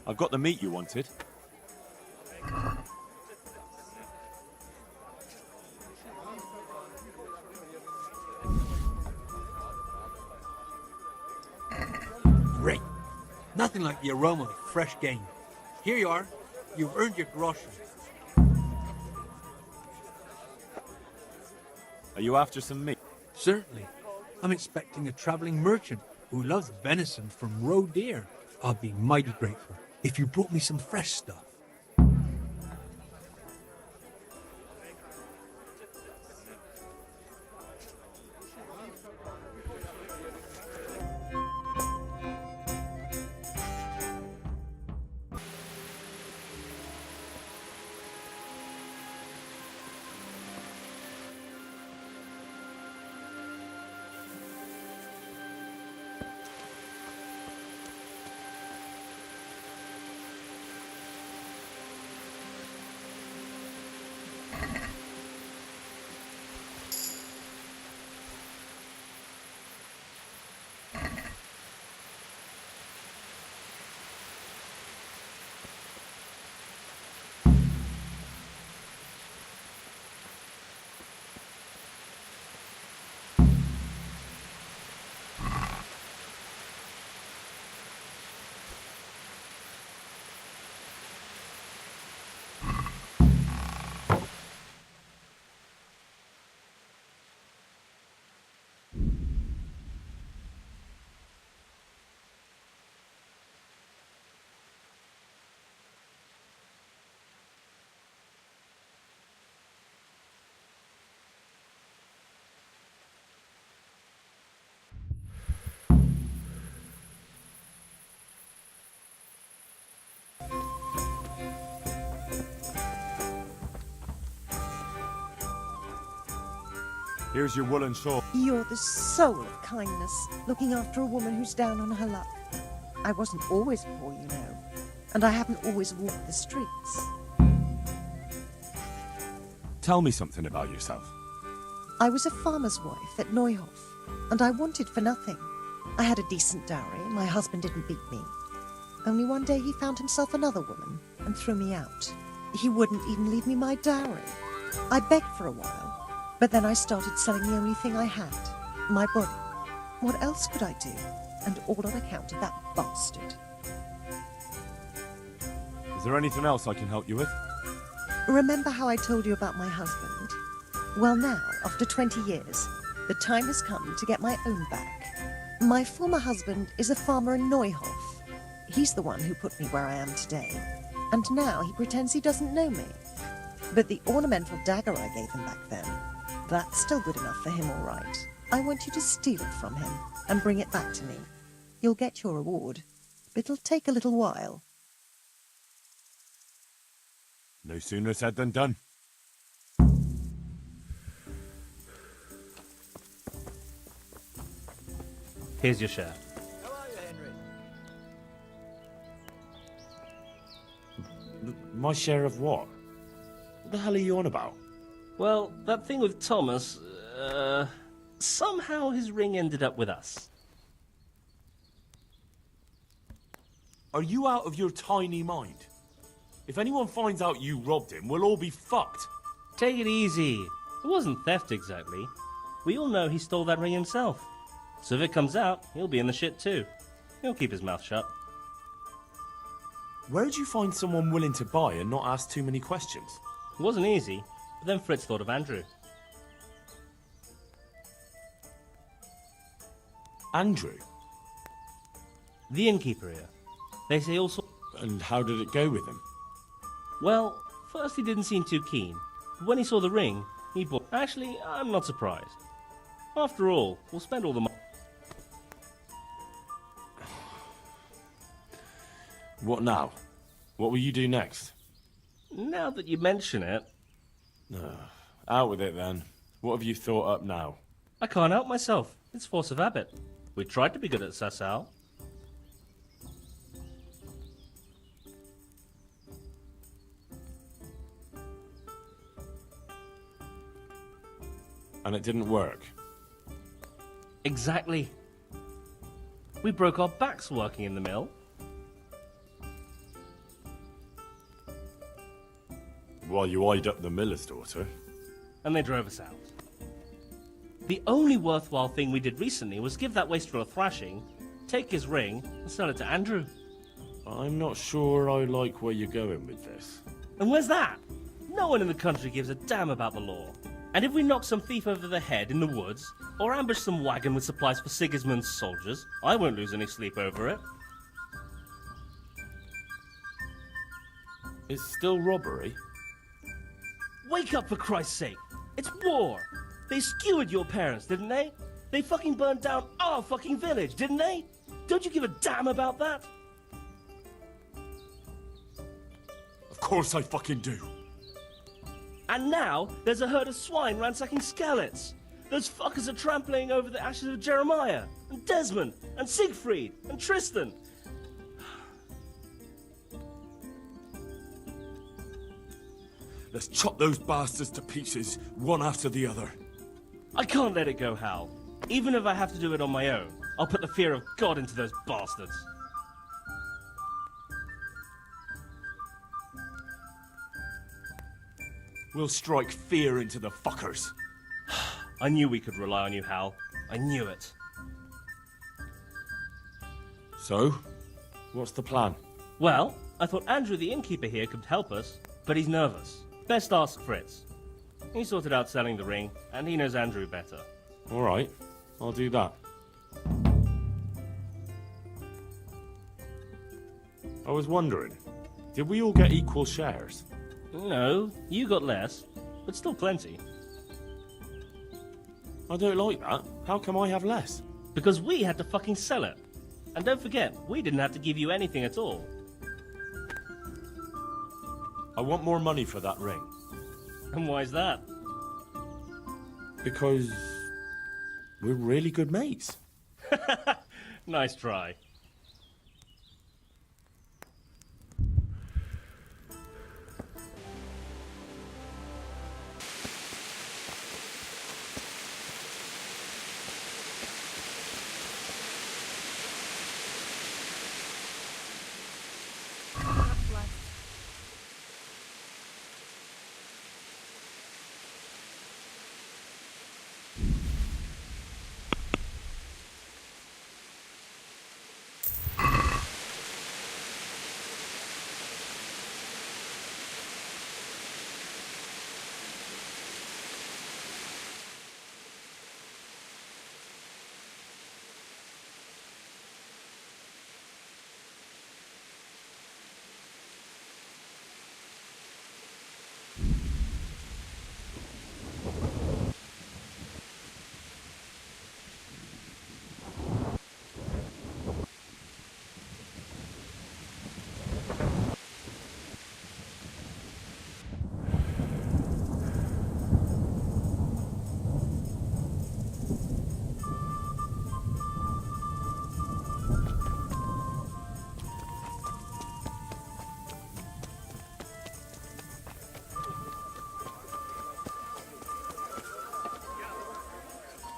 I've got the meat you wanted. Great. Nothing like the aroma of fresh game. Here you are. You've earned your groschen. Are you after some meat? Certainly. I'm expecting a traveling merchant who loves venison from roe deer. I'll be mighty grateful if you brought me some fresh stuff. Here's your woolen shawl. You're the soul of kindness, looking after a woman who's down on her luck. I wasn't always poor, you know, and I haven't always walked the streets. Tell me something about yourself. I was a farmer's wife at Neuhof, and I wanted for nothing. I had a decent dowry, my husband didn't beat me. Only one day he found himself another woman and threw me out. He wouldn't even leave me my dowry. I begged for a while, but then I started selling the only thing I had, my body. What else could I do? And all on account of that bastard. Is there anything else I can help you with? Remember how I told you about my husband? Well now, after 20 years, the time has come to get my own back. My former husband is a farmer in Neuhof. He's the one who put me where I am today. And now he pretends he doesn't know me. But the ornamental dagger I gave him back then, that's still good enough for him, all right. I want you to steal it from him and bring it back to me. You'll get your reward, but it'll take a little while. No sooner said than done. Here's your share. How are you, Henry? My share of what? What the hell are you on about? Well, that thing with Thomas, somehow his ring ended up with us. Are you out of your tiny mind? If anyone finds out you robbed him, we'll all be fucked. Take it easy. It wasn't theft exactly. We all know he stole that ring himself. So if it comes out, he'll be in the shit too. He'll keep his mouth shut. Where'd you find someone willing to buy and not ask too many questions? It wasn't easy, but then Fritz thought of Andrew. Andrew? The innkeeper here. They say all sorts. And how did it go with him? Well, first he didn't seem too keen, but when he saw the ring, he bought. Actually, I'm not surprised. After all, we'll spend all the money. What now? What will you do next? Now that you mention it... Out with it then. What have you thought up now? I can't help myself. It's force of habit. We tried to be good at Sasau. And it didn't work? Exactly. We broke our backs working in the mill. While you eyed up the miller's daughter? And they drove us out. The only worthwhile thing we did recently was give that wastrel a thrashing, take his ring, and sell it to Andrew. I'm not sure I like where you're going with this. And where's that? No one in the country gives a damn about the law. And if we knock some thief over the head in the woods, or ambush some wagon with supplies for Sigismund's soldiers, I won't lose any sleep over it. It's still robbery? Wake up, for Christ's sake! It's war! They skewered your parents, didn't they? They fucking burned down our fucking village, didn't they? Don't you give a damn about that? Of course I fucking do. And now, there's a herd of swine ransacking Skalitz. Those fuckers are trampling over the ashes of Jeremiah, and Desmond, and Siegfried, and Tristan. Let's chop those bastards to pieces, one after the other. I can't let it go, Hal. Even if I have to do it on my own, I'll put the fear of God into those bastards. We'll strike fear into the fuckers. I knew we could rely on you, Hal. I knew it. So, what's the plan? Well, I thought Andrew the innkeeper here could help us, but he's nervous. Best ask Fritz. He sorted out selling the ring, and he knows Andrew better. All right, I'll do that. I was wondering, did we all get equal shares? No, you got less, but still plenty. I don't like that. How come I have less? Because we had to fucking sell it. And don't forget, we didn't have to give you anything at all. I want more money for that ring. And why's that? Because we're really good mates. Nice try.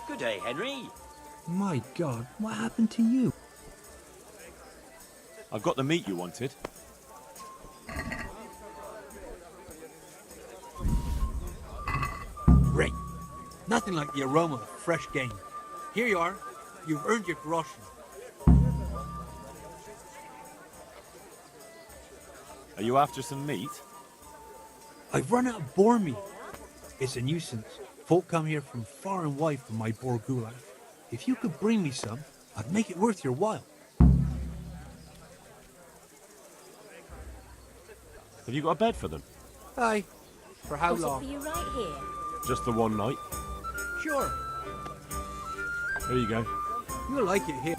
Good day, Henry. My God, what happened to you? I've got the meat you wanted. Great. Nothing like the aroma of fresh game. Here you are. You've earned your groschen. Are you after some meat? I've run out of boar meat. It's a nuisance. Folk come here from far and wide for my boar goulash. If you could bring me some, I'd make it worth your while. Have you got a bed for them? Aye. For how Got it long? for you right here. Just the one night. Sure. Here you go. You'll like it here.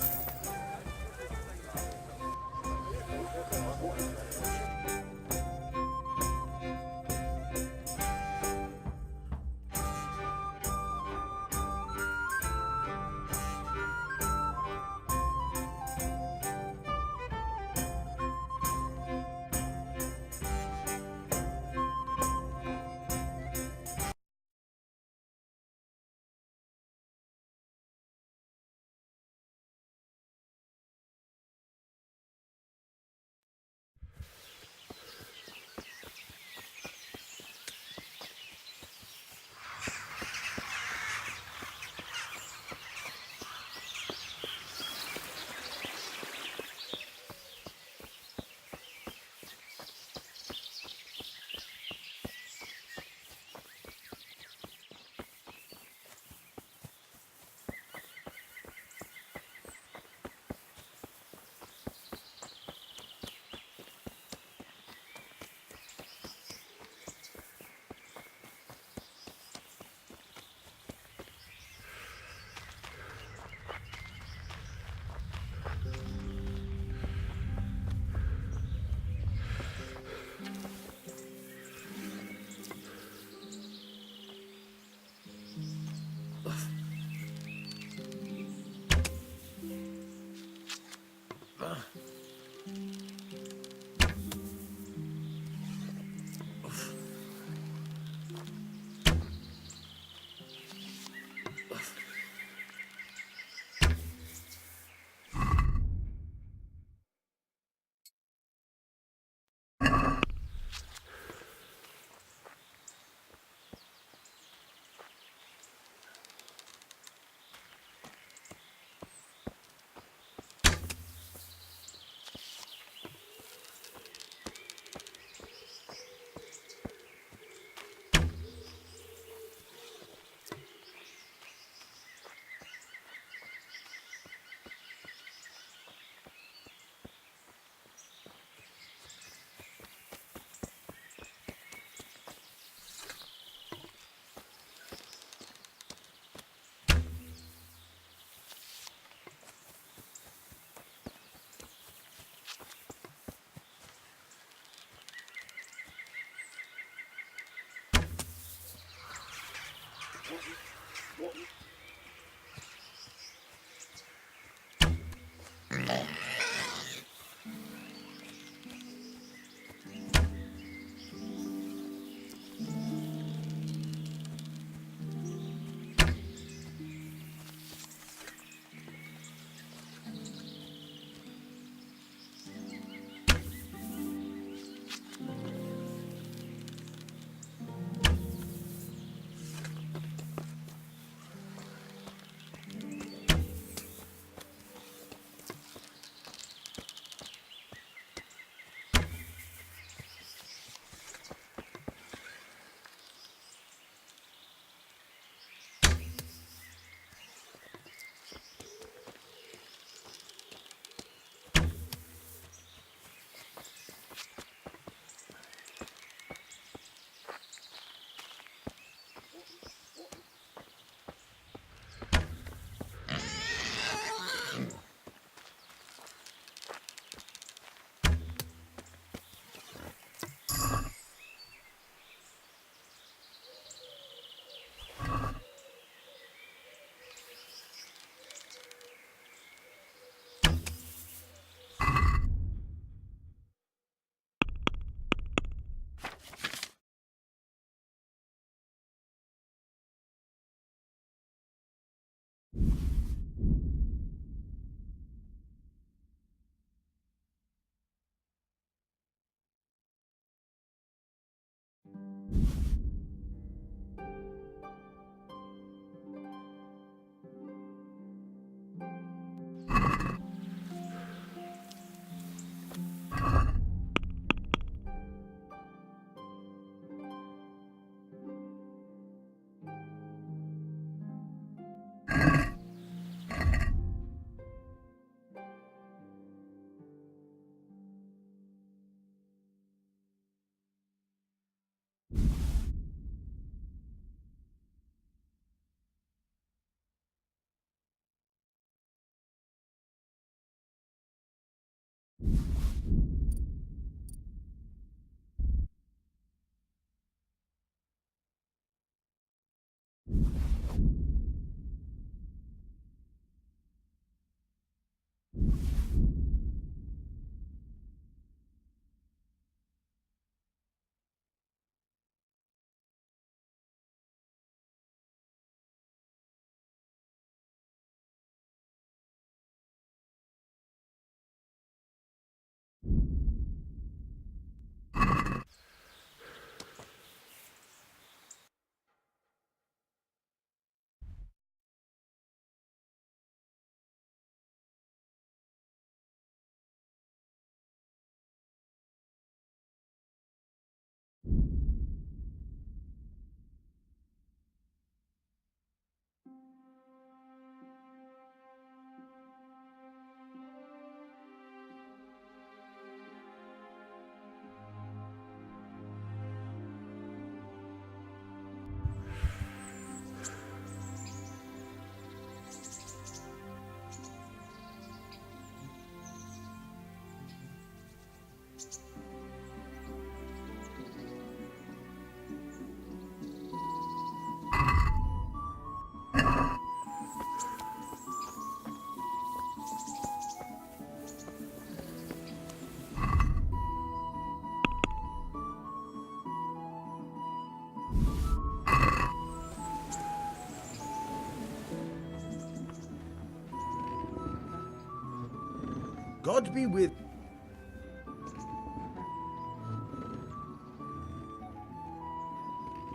God be with...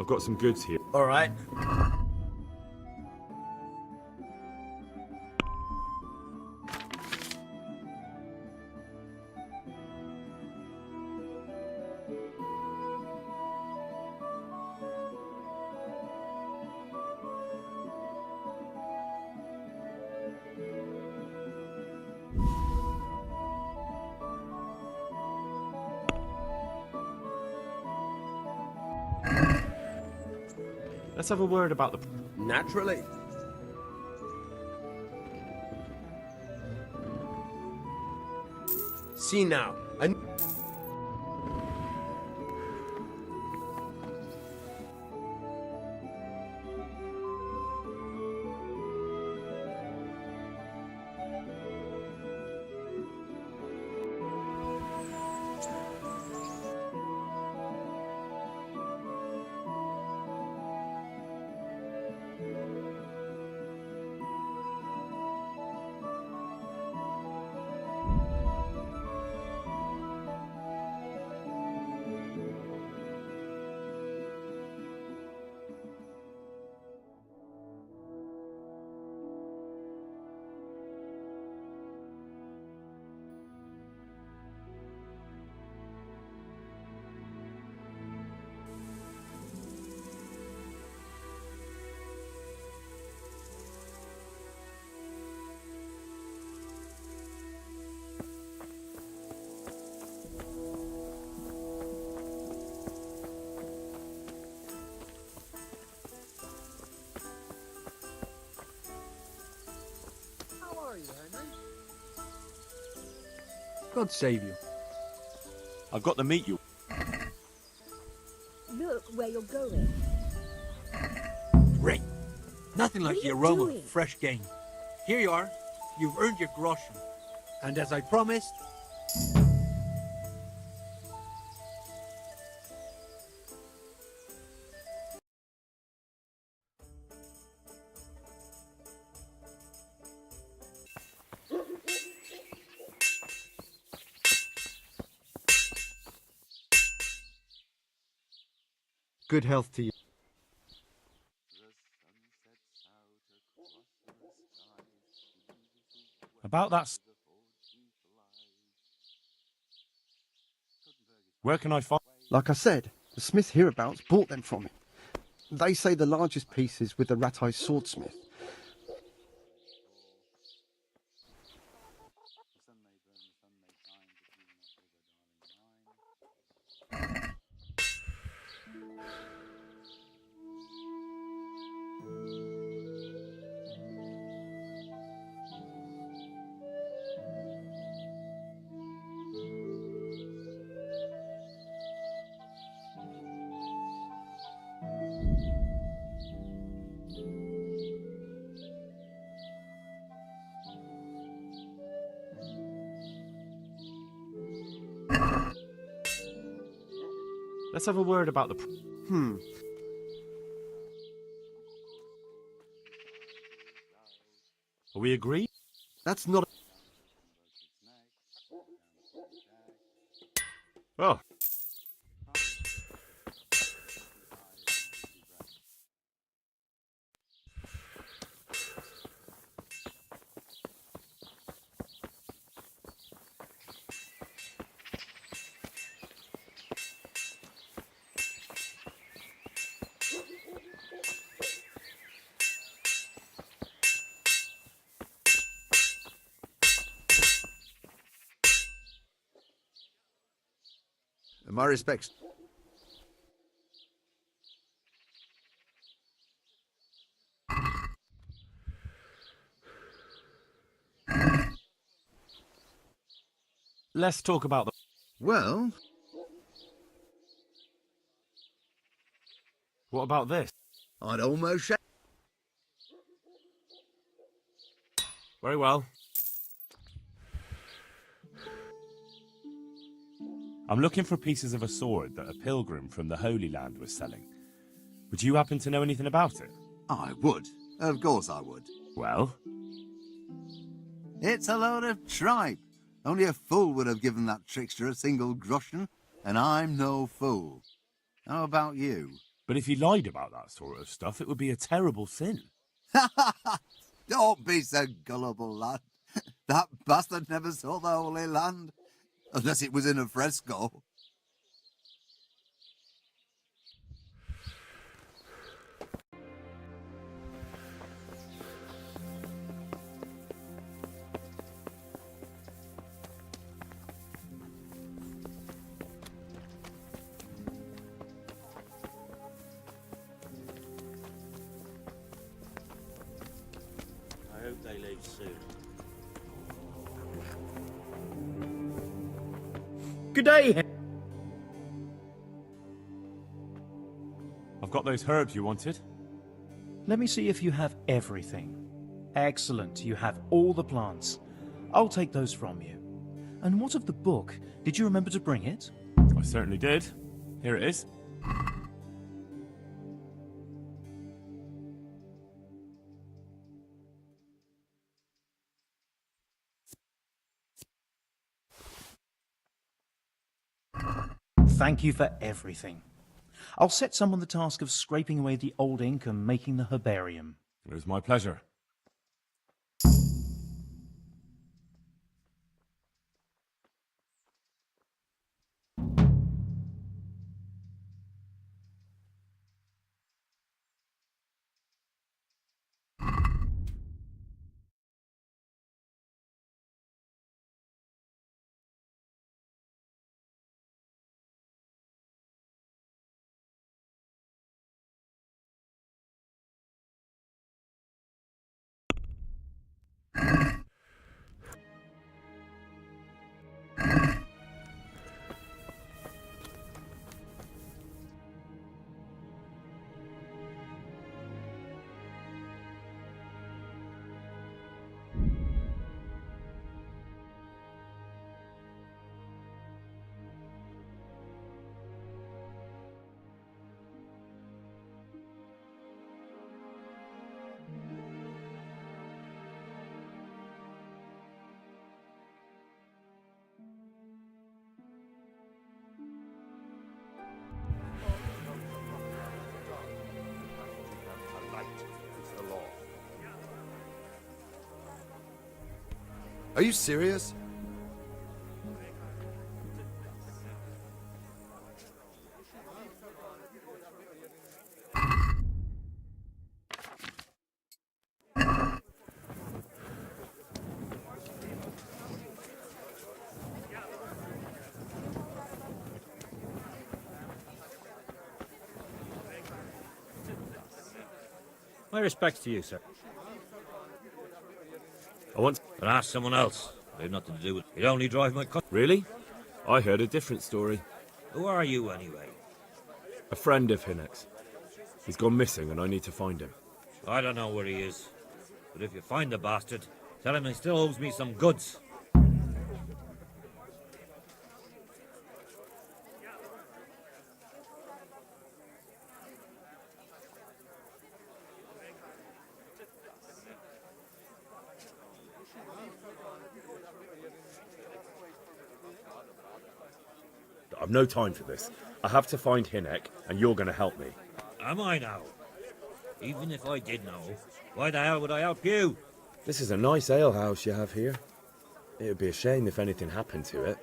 I've got some goods here. All right. Let's have a word about the... Naturally. See now, God save you. I've got to meet you. Look where you're going. Great. Nothing like What are the you aroma doing? of fresh game. Here you are. You've earned your groschen. And as I promised... good health to you. About that... Where can I find... Like I said, the smith hereabouts bought them from him. They say the largest piece is with the rat-eyed swordsmith. Let's have a word about the... Are we agreed? That's not... Oh. My respects. Let's talk about the... Well... What about this? I'd almost... Very well. I'm looking for pieces of a sword that a pilgrim from the Holy Land was selling. Would you happen to know anything about it? I would. Of course I would. Well? It's a load of tripe. Only a fool would have given that trickster a single groschen, and I'm no fool. How about you? But if he lied about that sort of stuff, it would be a terrible sin. Don't be so gullible, lad. That bastard never saw the Holy Land. Unless it was in a fresco. I hope they leave soon. Good day. I've got those herbs you wanted. Let me see if you have everything. Excellent, you have all the plants. I'll take those from you. And what of the book? Did you remember to bring it? I certainly did. Here it is. Thank you for everything. I'll set someone the task of scraping away the old ink and making the herbarium. It was my pleasure. Are you serious? My respects to you, sir. I want... But ask someone else. I have nothing to do with it. You only drive my car. Really? I heard a different story. Who are you, anyway? A friend of Hinnock's. He's gone missing and I need to find him. I don't know where he is. But if you find the bastard, tell him he still owes me some goods. I've no time for this. I have to find Hinek, and you're going to help me. Am I now? Even if I did know, why the hell would I help you? This is a nice alehouse you have here. It would be a shame if anything happened to it.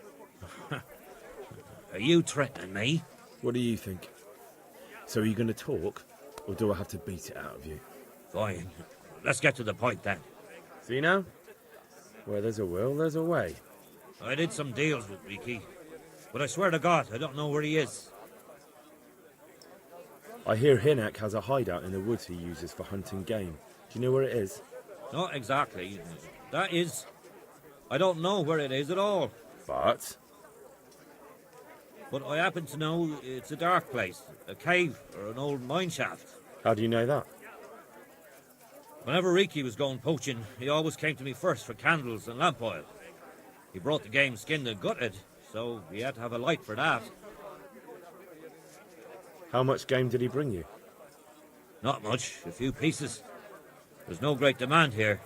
Are you threatening me? What do you think? So are you going to talk, or do I have to beat it out of you? Fine. Let's get to the point then. See now? Where there's a will, there's a way. I did some deals with Riki, but I swear to God, I don't know where he is. I hear Hinek has a hideout in the woods he uses for hunting game. Do you know where it is? Not exactly. That is... I don't know where it is at all. But I happen to know it's a dark place, a cave or an old mine shaft. How do you know that? Whenever Riki was going poaching, he always came to me first for candles and lamp oil. He brought the game skinned and gutted, so he had to have a light for that. How much game did he bring you? Not much, a few pieces. There's no great demand here.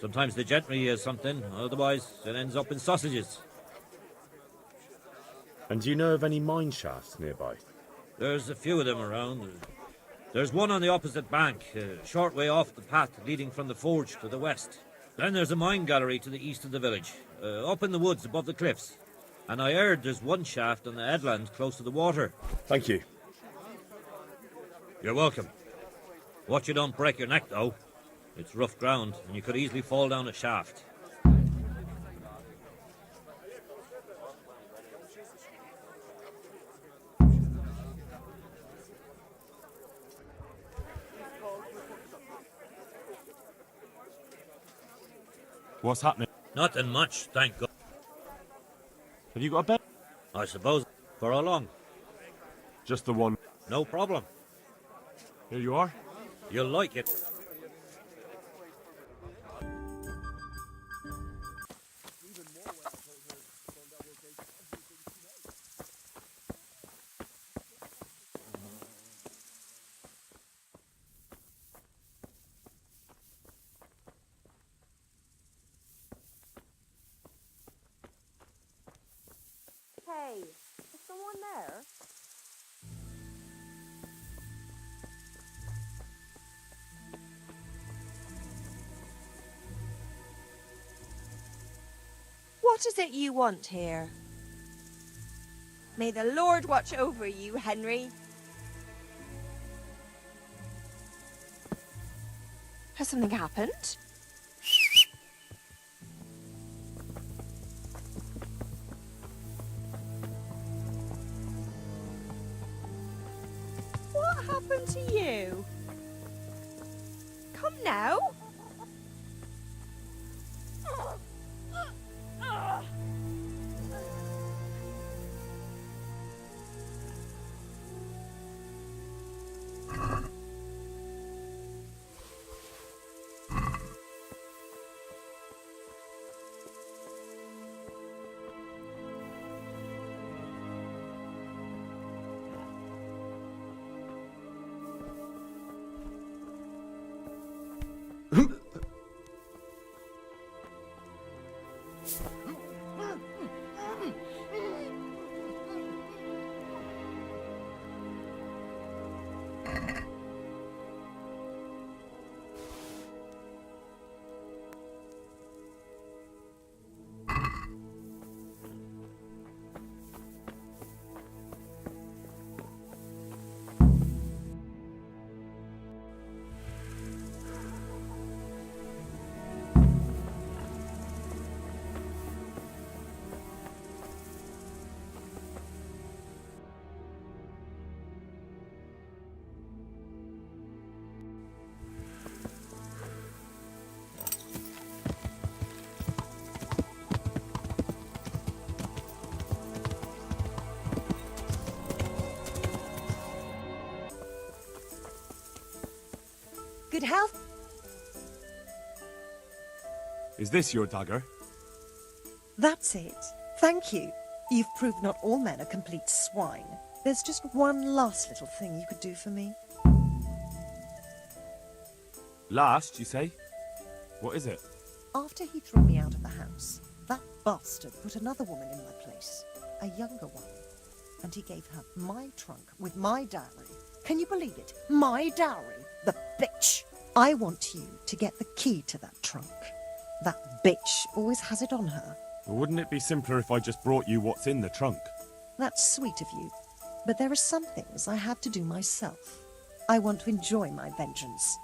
Sometimes the gentry has something, otherwise it ends up in sausages. And do you know of any mine shafts nearby? There's a few of them around. There's one on the opposite bank, a short way off the path leading from the forge to the west. Then there's a mine gallery to the east of the village, up in the woods above the cliffs. And I heard there's one shaft on the headland close to the water. Thank you. You're welcome. Watch you don't break your neck, though. It's rough ground, and you could easily fall down a shaft. What's happening? Nothing much, thank God. Have you got a bed? I suppose. For how long? Just the one. No problem. Here you are. You'll like it. Hey, is someone there? What is it you want here? May the Lord watch over you, Henry. Has something happened? What happened to you? Come now. Good health. Is this your dagger? That's it. Thank you. You've proved not all men are complete swine. There's just one last little thing you could do for me. Last, you say? What is it? After he threw me out of the house, that bastard put another woman in my place. A younger one. And he gave her my trunk with my dowry. Can you believe it? My dowry. The bitch. I want you to get the key to that trunk. That bitch always has it on her. Well, wouldn't it be simpler if I just brought you what's in the trunk? That's sweet of you. But there are some things I have to do myself. I want to enjoy my vengeance.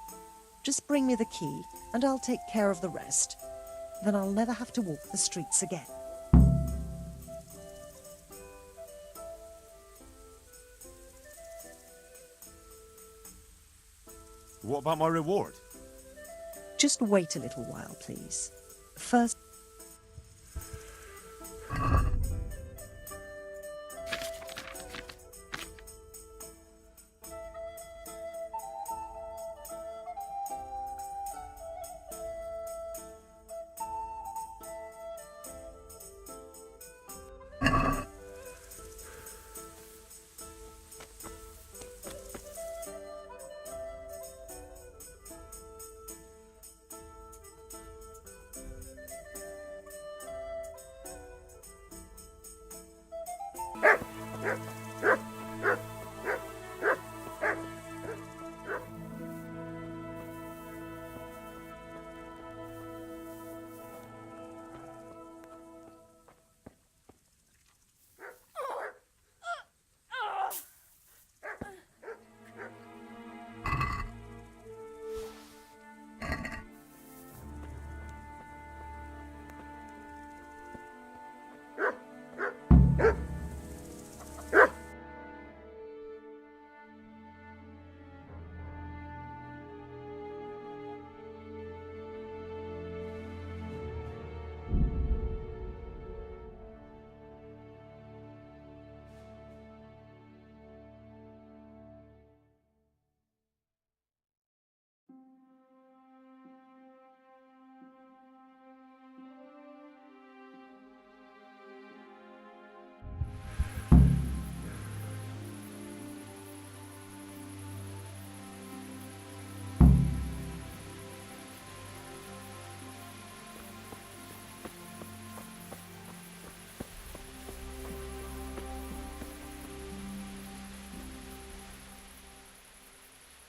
Just bring me the key, and I'll take care of the rest. Then I'll never have to walk the streets again. What about my reward? Just wait a little while, please. First...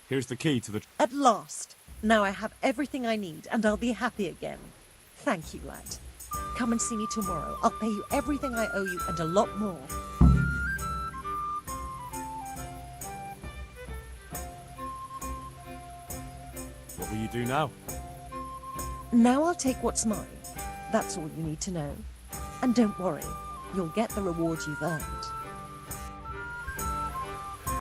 Here's the key to the... At last! Now I have everything I need, and I'll be happy again. Thank you, lad. Come and see me tomorrow. I'll pay you everything I owe you, and a lot more. What will you do now? Now I'll take what's mine. That's all you need to know. And don't worry, you'll get the reward you've earned.